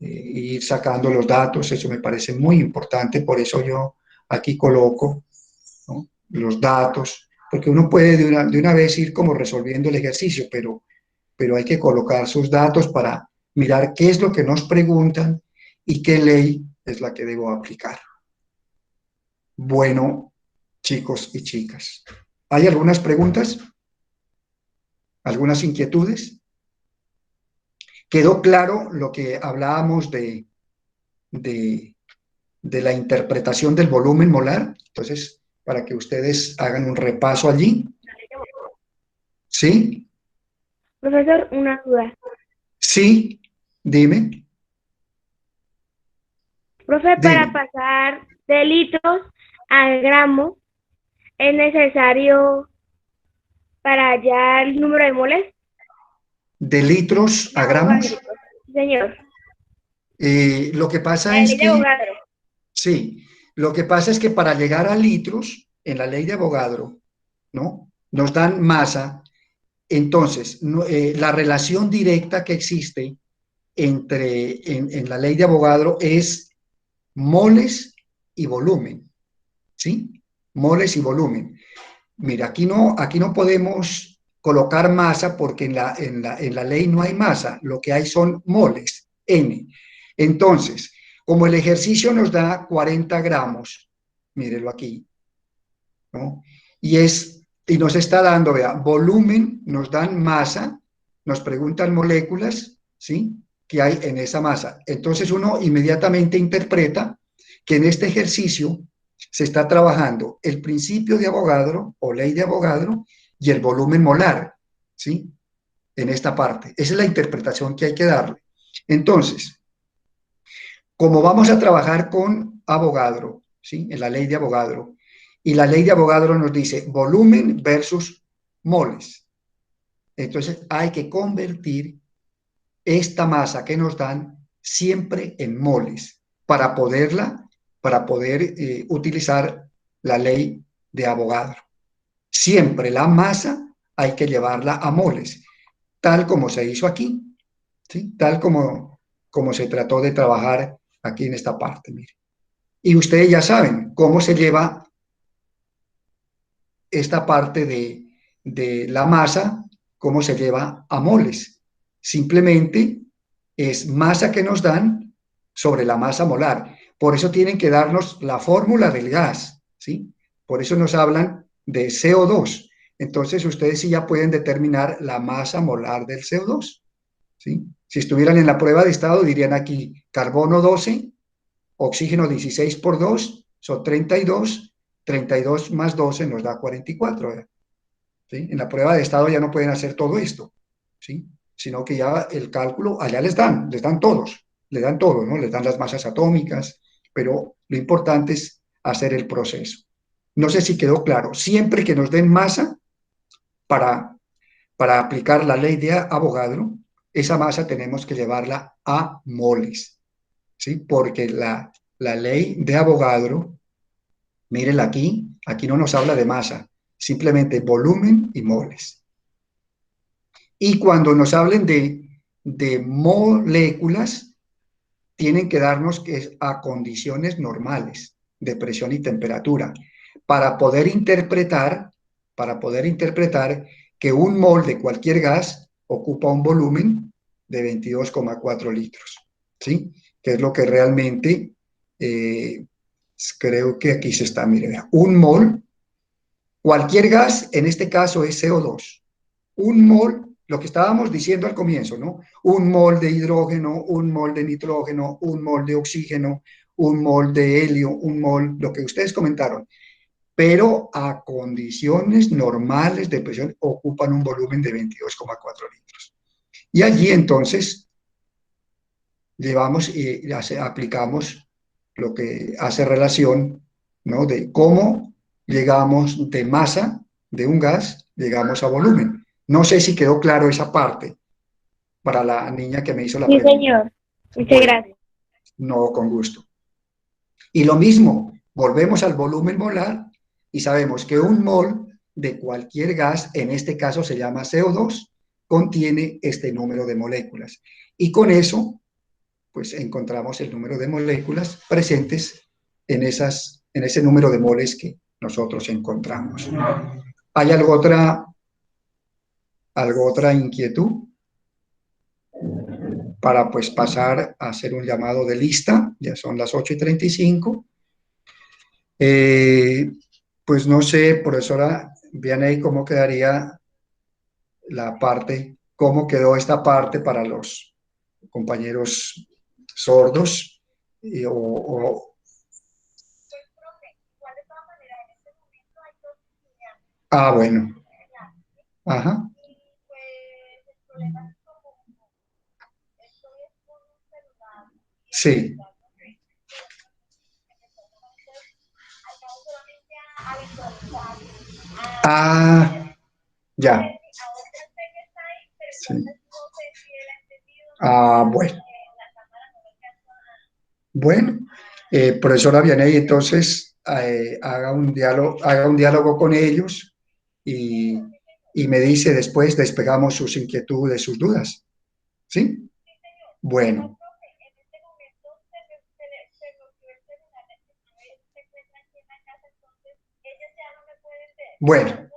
Ir sacando los datos, eso me parece muy importante, por eso yo aquí coloco, ¿no? Los datos, porque uno puede de una vez ir como resolviendo el ejercicio, pero hay que colocar sus datos para mirar qué es lo que nos preguntan y qué ley es la que debo aplicar. Bueno, chicos y chicas, ¿hay algunas preguntas? ¿Algunas inquietudes? ¿Quedó claro lo que hablábamos de la interpretación del volumen molar? Entonces, para que ustedes hagan un repaso allí. ¿Sí? Profesor, una duda. Sí, dime. Profe, Dime. para pasar de litros a gramos, ¿es necesario para hallar el número de moles? ¿De litros a gramos? Sí, señor. Lo que pasa La es ley de que, Avogadro. sí, lo que pasa es que para llegar a litros, en la ley de Avogadro, ¿no? Nos dan masa. Entonces, la relación directa que existe en la ley de Avogadro es moles y volumen, ¿sí? Moles y volumen. Mira, aquí no podemos colocar masa porque en la ley no hay masa, lo que hay son moles, N. Entonces, como el ejercicio nos da 40 gramos, mírelo aquí, ¿no? Y nos está dando, vea, volumen, nos dan masa, nos preguntan moléculas, ¿sí? Que hay en esa masa. Entonces uno inmediatamente interpreta que en este ejercicio se está trabajando el principio de Avogadro o ley de Avogadro y el volumen molar, ¿sí? En esta parte. Esa es la interpretación que hay que darle. Entonces, como vamos a trabajar con Avogadro, ¿sí? En la ley de Avogadro, y la ley de Avogadro nos dice volumen versus moles. Entonces hay que convertir esta masa que nos dan siempre en moles para poder utilizar la ley de Avogadro. Siempre la masa hay que llevarla a moles, tal como se hizo aquí, ¿sí? Tal como se trató de trabajar aquí en esta parte, mire. Y ustedes ya saben cómo se lleva esta parte de la masa, cómo se lleva a moles. Simplemente es masa que nos dan sobre la masa molar. Por eso tienen que darnos la fórmula del gas, ¿sí? Por eso nos hablan de CO2. Entonces ustedes sí ya pueden determinar la masa molar del CO2, ¿sí? Si estuvieran en la prueba de estado dirían aquí carbono 12, oxígeno 16 por 2, son 32, 32 más 12 nos da 44, ¿verdad? ¿Sí? En la prueba de estado ya no pueden hacer todo esto, ¿sí? Sino que ya el cálculo, allá les dan todos, le dan todo, ¿no? Les dan las masas atómicas, pero lo importante es hacer el proceso. No sé si quedó claro, siempre que nos den masa para aplicar la ley de Avogadro, esa masa tenemos que llevarla a moles, ¿sí? Porque la ley de Avogadro, mírenla aquí no nos habla de masa, simplemente volumen y moles. Y cuando nos hablen de moléculas, tienen que darnos que es a condiciones normales de presión y temperatura, para poder interpretar que un mol de cualquier gas ocupa un volumen de 22,4 litros, ¿sí? Que es lo que realmente, creo que aquí se está, mire, un mol, cualquier gas, en este caso es CO2, un mol, lo que estábamos diciendo al comienzo, ¿no? Un mol de hidrógeno, un mol de nitrógeno, un mol de oxígeno, un mol de helio, un mol, lo que ustedes comentaron, pero a condiciones normales de presión ocupan un volumen de 22,4 litros. Y allí entonces llevamos y aplicamos lo que hace relación, ¿no? De cómo llegamos de masa de un gas, llegamos a volumen. No sé si quedó claro esa parte para la niña que me hizo la pregunta. Sí, señor. Muchas gracias. No, con gusto. Y lo mismo, volvemos al volumen molar y sabemos que un mol de cualquier gas, en este caso se llama CO2, contiene este número de moléculas. Y con eso, pues encontramos el número de moléculas presentes en ese número de moles que nosotros encontramos. ¿Hay algo otra inquietud? Para pues pasar a hacer un llamado de lista, ya son las 8:35. Pues no sé, profesora, vean ahí cómo quedaría la parte, cómo quedó esta parte para los compañeros sordos. Bueno. Ajá. Sí. Ya. Sí. Bueno. Bueno, profesora Vianey, entonces haga un diálogo con ellos y me dice después, despegamos sus inquietudes, sus dudas. ¿Sí? Bueno. Bueno.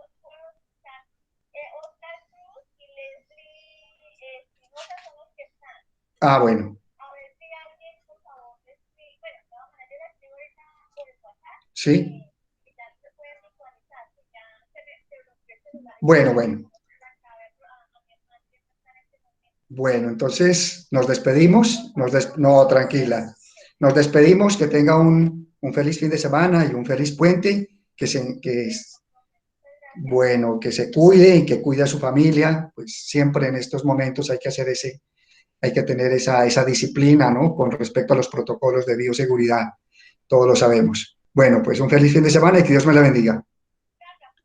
Ah, bueno. Sí. Bueno, bueno. Bueno, entonces nos despedimos. No, tranquila. Nos despedimos. Que tenga un feliz fin de semana y un feliz puente. Bueno, que se cuide y que cuide a su familia. Pues siempre en estos momentos hay que hacer hay que tener esa disciplina, ¿no? Con respecto a los protocolos de bioseguridad. Todos lo sabemos. Bueno, pues un feliz fin de semana y que Dios me la bendiga.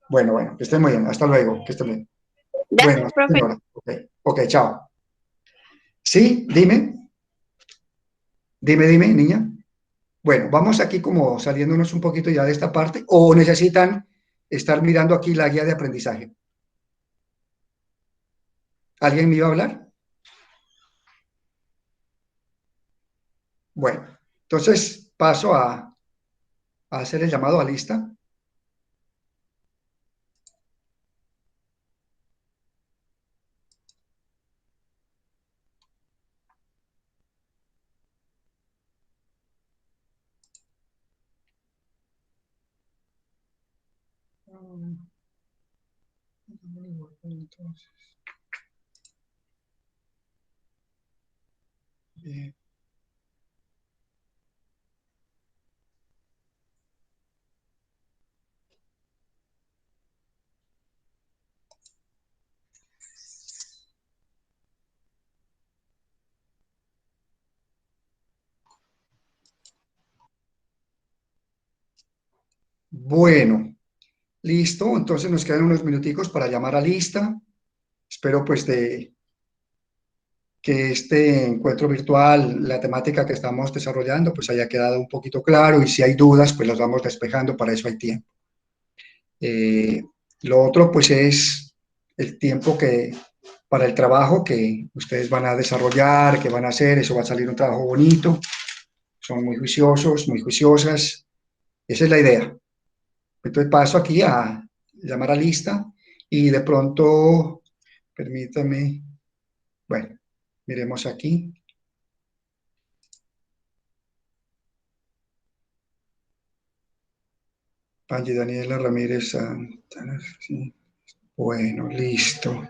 Bueno, que estén muy bien. Hasta luego. Que estén bien. Gracias, Bueno, profe. señora. Ok, chao. Sí, dime. Dime, niña. Bueno, vamos aquí como saliéndonos un poquito ya de esta parte, o necesitan estar mirando aquí la guía de aprendizaje. ¿Alguien me iba a hablar? Bueno, entonces paso a hacer el llamado a lista. Bien. Bueno, listo. Entonces nos quedan unos minuticos para llamar a lista. Espero pues que este encuentro virtual, la temática que estamos desarrollando, pues haya quedado un poquito claro y si hay dudas, pues las vamos despejando, para eso hay tiempo. Lo otro, pues es el tiempo para el trabajo que ustedes van a desarrollar, que van a hacer, eso va a salir un trabajo bonito, son muy juiciosos, muy juiciosas, esa es la idea. Entonces paso aquí a llamar a lista y de pronto, permítame, bueno, miremos aquí. Angie Daniela Ramírez Santana, sí. Bueno, listo.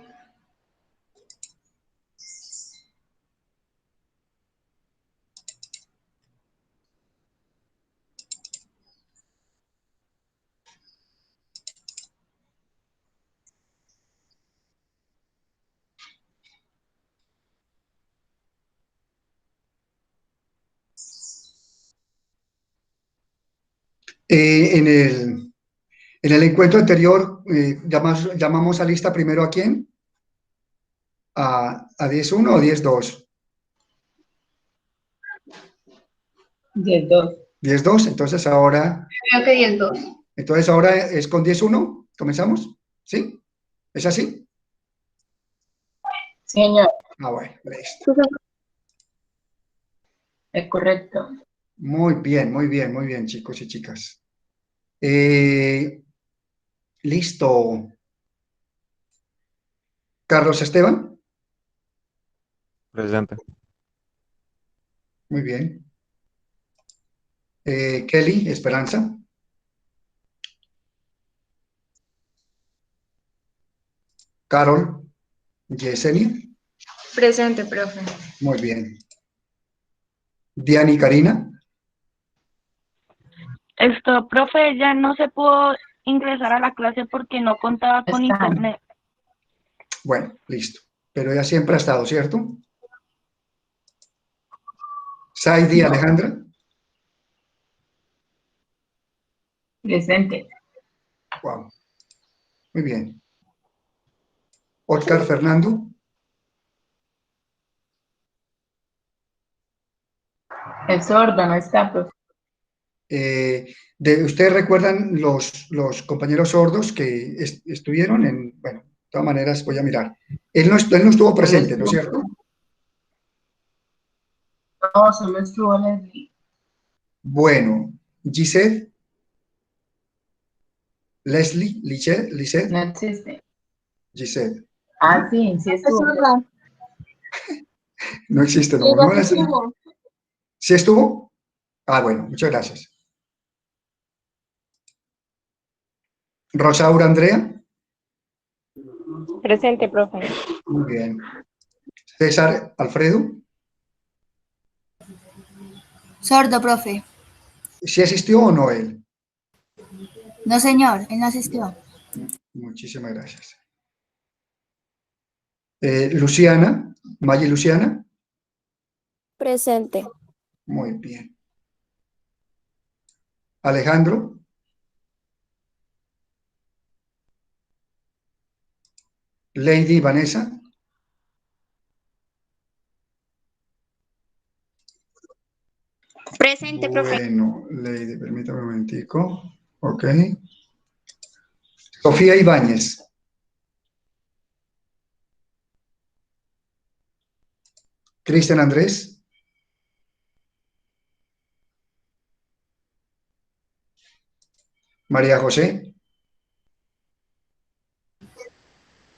En el encuentro anterior, llamamos a lista primero ¿a quién? ¿A 10-1 o 10-2? 10-2. 10-2, entonces ahora... Creo que 10-2. Entonces ahora es con 10-1, ¿comenzamos? ¿Sí? ¿Es así? Señor. Ah, bueno, listo. Es correcto. Muy bien, chicos y chicas. Listo. Carlos Esteban. Presente. Muy bien. Kelly Esperanza. Carol Yesenia. Presente, profe. Muy bien. Diani Karina. Profe, ya no se pudo ingresar a la clase porque no contaba con internet. Bueno, listo. Pero ya siempre ha estado, ¿cierto? Saidi No. Alejandra. Presente. Wow. Muy bien. Oscar Fernando. Es sordo, no está, profe. ¿Ustedes recuerdan los compañeros sordos que estuvieron en, bueno, de todas maneras voy a mirar. Él no estuvo presente, ¿no es cierto? solo estuvo Leslie. Bueno, Giselle, Leslie, Lisette, No existe. Giselle. Ah, sí, sí Es estuvo. verdad. No existe, no. Ella No sí las... estuvo. ¿Sí estuvo? Ah, bueno, muchas gracias. Rosaura Andrea. Presente, profe. Muy bien. César Alfredo. Sordo, profe. ¿Sí asistió o no él? No, señor, él no asistió. Muchísimas gracias. Luciana, Maggie Luciana. Presente. Muy bien. Alejandro. Lady Vanessa. Presente, profe. Bueno, Lady, permítame un momentico. Ok. Sofía Ibáñez. Cristian Andrés. María José.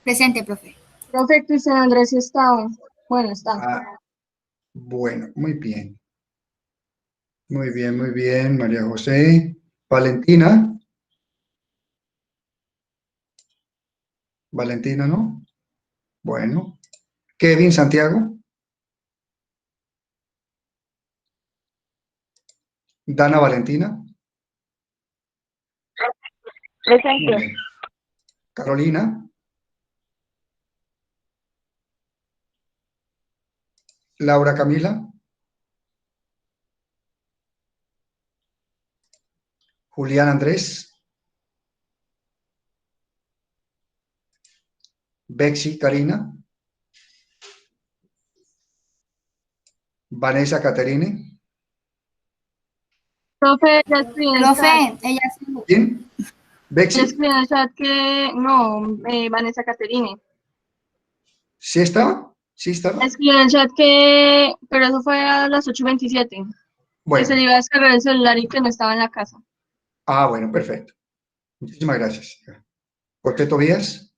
Presente, profe. Profe, Cristian Andrés sí está. Bueno, está. Ah, bueno, muy bien. Muy bien, muy bien, María José. Valentina. Valentina, ¿no? Bueno. Kevin Santiago. Dana Valentina. Muy Presente. bien. Carolina. Laura Camila. Julián Andrés. Bexy Karina. Vanessa Caterine. Profe, ya escribí en el chat. Profe, ella sí. ¿Quién? Ya Bexy. escribí en el chat que no, Vanessa Caterine. ¿Sí estaba? ¿Sí estaba? Escribí en el chat que, pero eso fue a las 8:27, que se le Bueno. iba a descargar el celular y que no estaba en la casa. Ah, bueno, perfecto. Muchísimas gracias. José Tobías.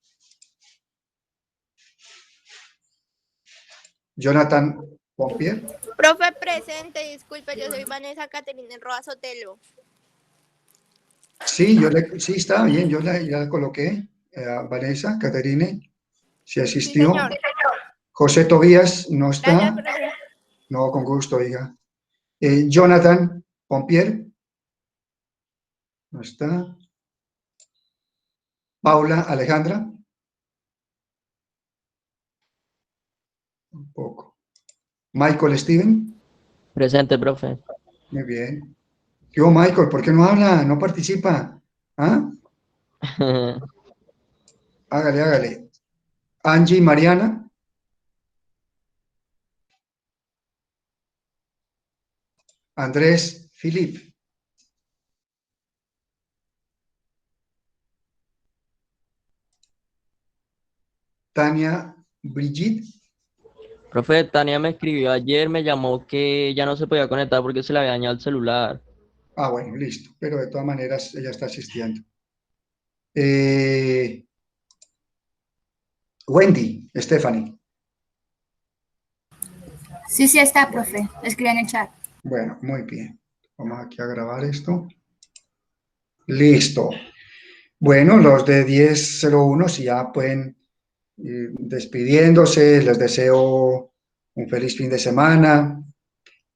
Jonathan Pompier. Profe, presente. Disculpe, yo soy Vanessa Caterina Roa Sotelo. Sí, sí, está bien, ya la coloqué. Vanessa Caterine, sí Sí, asistió. señor. José Tobías no Gracias, está. profe. No, con gusto, oiga. Jonathan Pompier no está. Paula Alejandra. Un poco. Michael Steven. Presente, profe. Muy bien. ¿Qué hubo, Michael? ¿Por qué no habla? ¿No participa? ¿Ah? Hágale, hágale. Angie Mariana. Andrés Philip. Tania Brigitte. Profe, Tania me escribió ayer, me llamó que ya no se podía conectar porque se le había dañado el celular. Ah, bueno, listo. Pero de todas maneras ella está asistiendo. Wendy, Stephanie. Sí, sí está, profe. Escribe en el chat. Bueno, muy bien. Vamos aquí a grabar esto. Listo. Bueno, los de 10:01 si ya pueden ir despidiéndose. Les deseo un feliz fin de semana.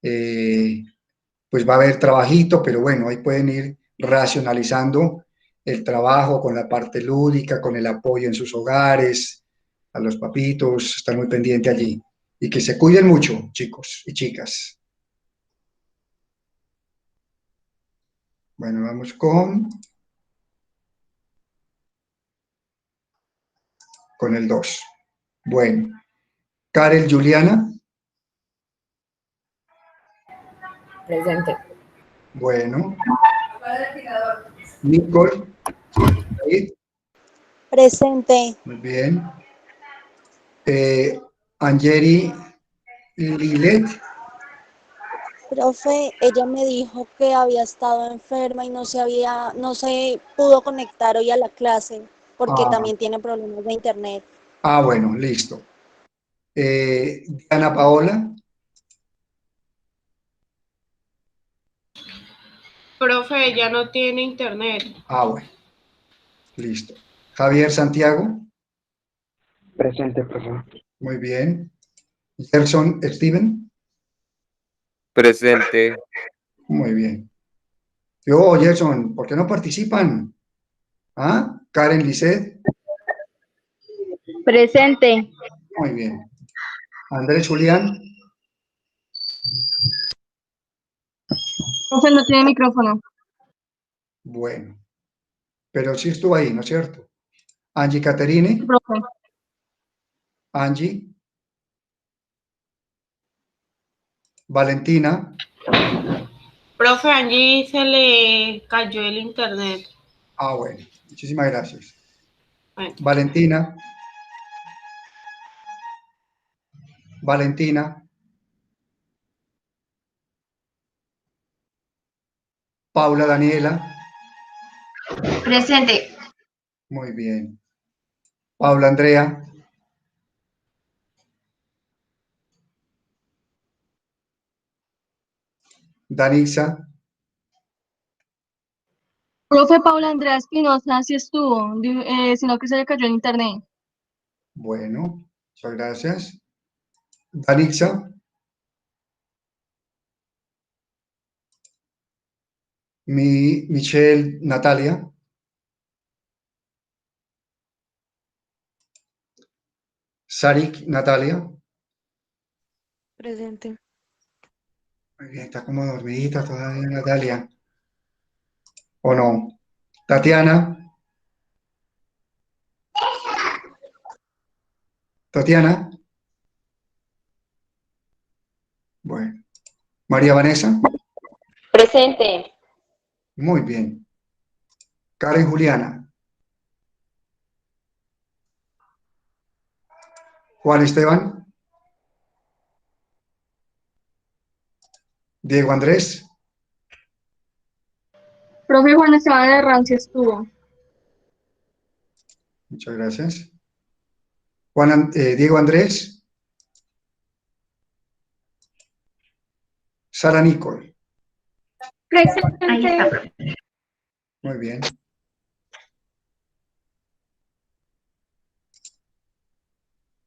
Pues va a haber trabajito, pero bueno, ahí pueden ir racionalizando el trabajo con la parte lúdica, con el apoyo en sus hogares, a los papitos, estar muy pendiente allí. Y que se cuiden mucho, chicos y chicas. Bueno, vamos con el 2. Bueno, Karel Juliana. Presente. Bueno. Nicole. Presente. Muy bien. Angeli Lilet. Profe, ella me dijo que había estado enferma y no se pudo conectar hoy a la clase porque Ah, también tiene problemas de internet. bueno, listo. Diana Paola. Profe, ella no tiene internet. Bueno, listo. Javier Santiago. Presente, profesor. Muy bien. Gerson Steven. Presente. Muy bien. Yo, Gerson, ¿por qué no participan? ¿Ah? Karen Lisset. Presente. Muy bien. Andrés Julián. Profe, no tiene micrófono. Bueno. Pero sí estuvo ahí, ¿no es cierto? Angie Caterine. Profe. Angie. Valentina. Profe, Angie se le cayó el internet. Bueno. Muchísimas gracias. Bueno. Valentina. Valentina. Paula Daniela. Presente. Muy bien. Paula Andrea. Danisa. Profe Paula Andrea Espinosa sí estuvo, sino que se le cayó en internet. Bueno, muchas gracias. Danixa. Michelle Natalia. Sarik Natalia. Presente. Muy bien, está como dormidita todavía Natalia. ¿O no? Tatiana. Tatiana. Bueno. María Vanessa. Presente. Muy bien. Karen Juliana. Juan Esteban. Diego Andrés. Profe Juan Esteban Herrán sí estuvo. Muchas gracias. Diego Andrés. Sara Nicole. Presente. Ahí está, profe. Muy bien.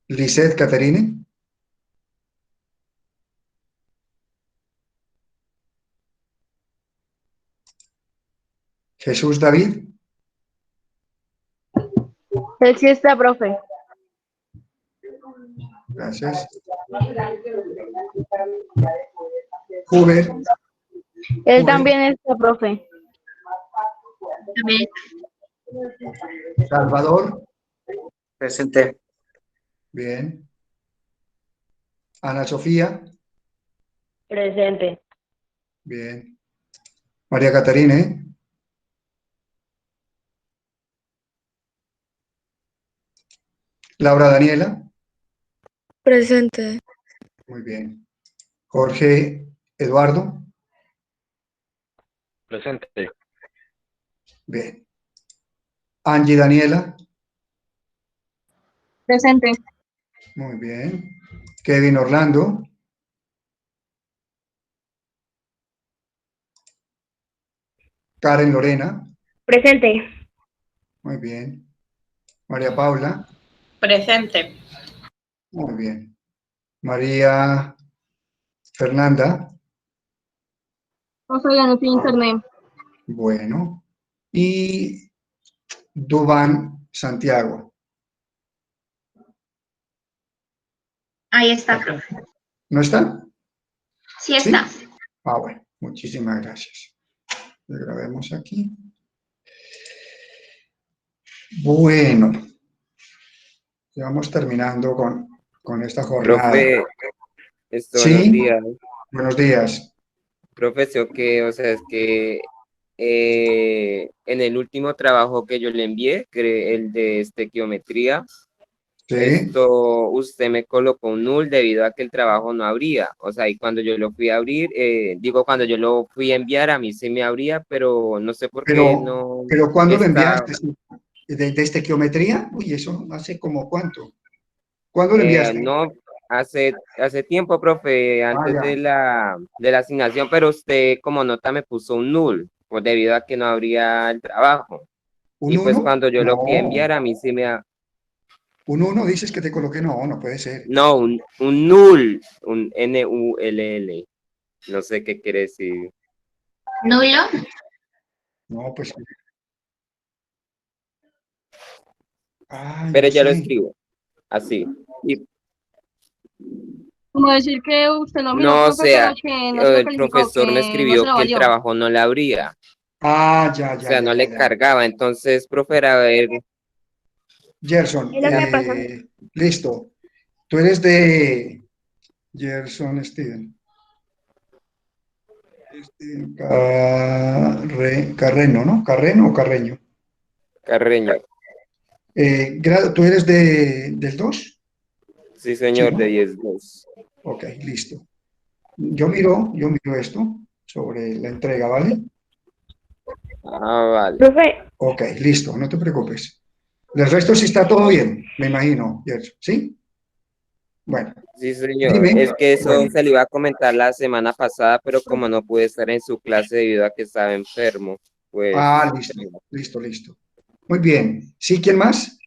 Lisette Caterine. Jesús David. Él sí está, profe. Gracias. Hubert. Él también está, profe. También. Salvador. Presente. Bien. Ana Sofía. Presente. Bien. María Caterine. Laura Daniela. Presente. Muy bien. Jorge Eduardo. Presente. Bien. Angie Daniela. Presente. Muy bien. Kevin Orlando. Karen Lorena. Presente. Muy bien. María Paula. Presente. Muy bien. María Fernanda. Profe, ya no tiene internet. Bueno. Y Dubán Santiago. Ahí está, profe. ¿No está? Sí está. Bueno. Muchísimas gracias. Le grabemos aquí. Bueno. Ya vamos terminando con esta jornada. Profe, buenos Sí. días. Buenos días. Profesor, o sea, es que en el último trabajo que yo le envié, el de estequiometría, Sí. usted me colocó un null debido a que el trabajo no abría. O sea, y cuando yo lo fui a abrir, cuando yo lo fui a enviar, a mí sí me abría, pero no sé por qué no Pero ¿cuándo lo está. enviaste? ¿De estequiometría? Uy, eso hace como ¿cuánto? ¿Cuándo lo enviaste? No, hace tiempo, profe, Ah, antes ya. de la asignación, pero usted como nota me puso un null, pues debido a que no abría el trabajo. ¿Un Y pues 1? cuando yo lo fui a enviar, No. a mí sí ¿Un 1 dices que te coloqué? No, no puede ser. no, un null, un N-U-L-L. No sé qué quiere decir. ¿Nulo? No, pues. Ay, Pero no ya lo sé. escribo, así. Y Como decir que usted lo miró, no, o profe, pero sea, que no se lo el calificó, profesor me que no se escribió lo que el valió. trabajo no le abría, Ah, ya, o ya, sea, ya, no ya, le ya. cargaba. Entonces, profe, a ver, Gerson, Es lo que pasa. listo. Tú eres de Gerson Steven. Carreno, ¿no? ¿Carreno o Carreño? Carreño. ¿Tú eres del 2? Sí, Sí, señor, de ¿no? 10-2. Ok, listo. Yo miro esto sobre la entrega, ¿vale? Ah, vale. Profe, Ok, listo, no te preocupes. Del resto sí está todo bien, me imagino, Gerson, ¿sí? Bueno, Sí, señor. dime. Es que eso Bueno, se le iba a comentar la semana pasada, pero como no pude estar en su clase debido a que estaba enfermo, pues. listo. Muy bien. ¿Sí? ¿Quién más?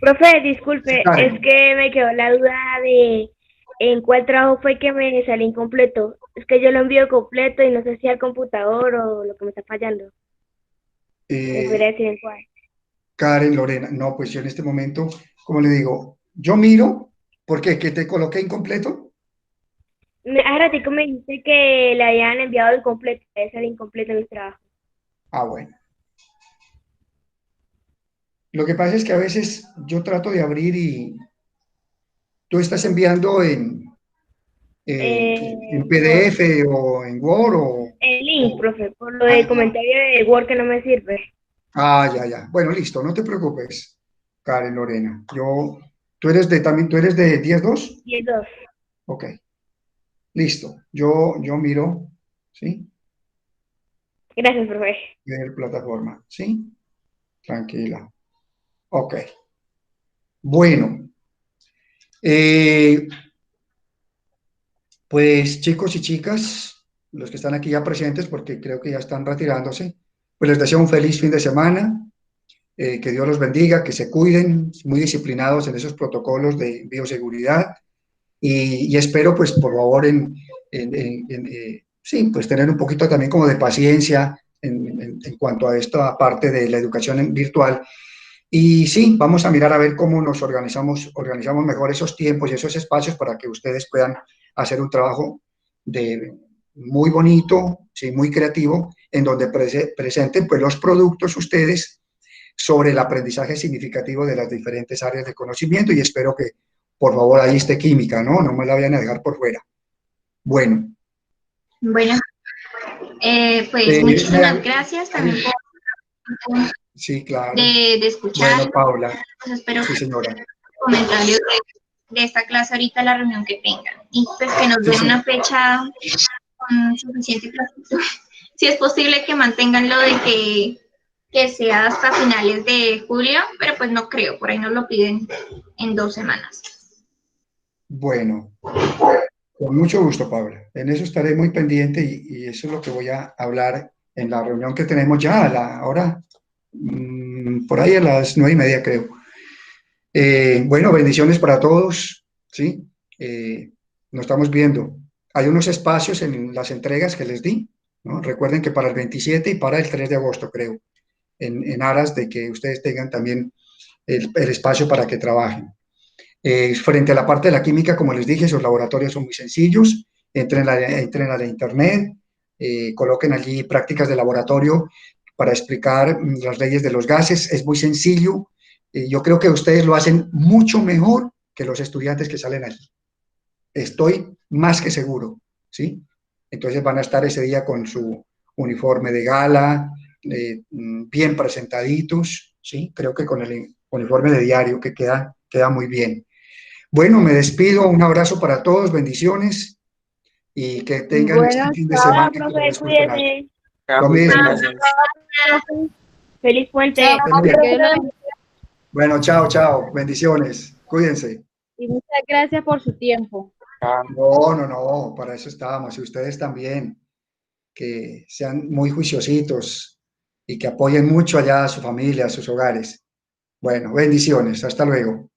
profe, Sí, disculpe, es Karen. que me quedó la duda de en cuál trabajo fue que me salí incompleto. Es que yo lo envío completo y no sé si al computador o lo que me está fallando. ¿Me podría Eh, decir en cuál? Karen, Lorena. No, pues yo en este momento, como le digo, yo miro, porque que te coloqué incompleto. Hace ratico me dijiste que le habían enviado el completo, es el incompleto en mis trabajos. Ah, bueno. Lo que pasa es que a veces yo trato de abrir y tú estás enviando en Word. PDF o en Word El link, o- profe, por lo Ah, del comentario de Word que no me sirve. ya. Bueno, listo, no te preocupes, Karen, Lorena. Tú eres de 10-2. 10-2. Ok, listo. Yo miro, ¿sí? Gracias, profe. Ver plataforma, ¿sí? Tranquila. Ok. Bueno, eh, pues chicos y chicas, los que están aquí ya presentes, porque creo que ya están retirándose, pues les deseo un feliz fin de semana. Que Dios los bendiga, que se cuiden, muy disciplinados en esos protocolos de bioseguridad y espero, pues, por favor, sí, pues tener un poquito también como de paciencia en cuanto a esta parte de la educación virtual. Y sí, vamos a mirar a ver cómo nos organizamos mejor esos tiempos y esos espacios para que ustedes puedan hacer un trabajo muy bonito, sí, muy creativo, en donde presenten pues los productos ustedes sobre el aprendizaje significativo de las diferentes áreas de conocimiento y espero que, por favor, ahí esté química, ¿no? No me la vayan a dejar por fuera. Bueno. Bueno, pues muchísimas gracias también por Sí, claro. de escuchar. Bueno, Paula. Pues espero Sí, señora. comentarios de esta clase ahorita, la reunión que tengan. Y pues que nos den una fecha con suficiente plazo. Si es posible que mantengan lo de que sea hasta finales de julio, pero pues no creo, por ahí nos lo piden en 2 semanas. Bueno, con mucho gusto, Paula. En eso estaré muy pendiente y eso es lo que voy a hablar en la reunión que tenemos ya a la hora, por ahí a las 9:30, creo. Bueno, bendiciones para todos, ¿sí? Nos estamos viendo. Hay unos espacios en las entregas que les di, ¿no? Recuerden que para el 27 y para el 3 de agosto, creo, en aras de que ustedes tengan también el espacio para que trabajen. Frente a la parte de la química, como les dije, sus laboratorios son muy sencillos. Entren a la internet, coloquen allí prácticas de laboratorio para explicar las leyes de los gases. Es muy sencillo. Yo creo que ustedes lo hacen mucho mejor que los estudiantes que salen allí. Estoy más que seguro, ¿sí? Entonces van a estar ese día con su uniforme de gala, bien presentaditos, ¿sí? Creo que con el uniforme de diario que queda queda muy bien. Bueno, me despido, un abrazo para todos, bendiciones y que tengan este fin de semana. Chao, profe, cuídese. Lo mismo. Feliz puente. Bueno, chao, chao, bendiciones, cuídense. Y muchas gracias por su tiempo. No, para eso estábamos, y ustedes también, que sean muy juiciositos y que apoyen mucho allá a su familia, a sus hogares. Bueno, bendiciones, hasta luego.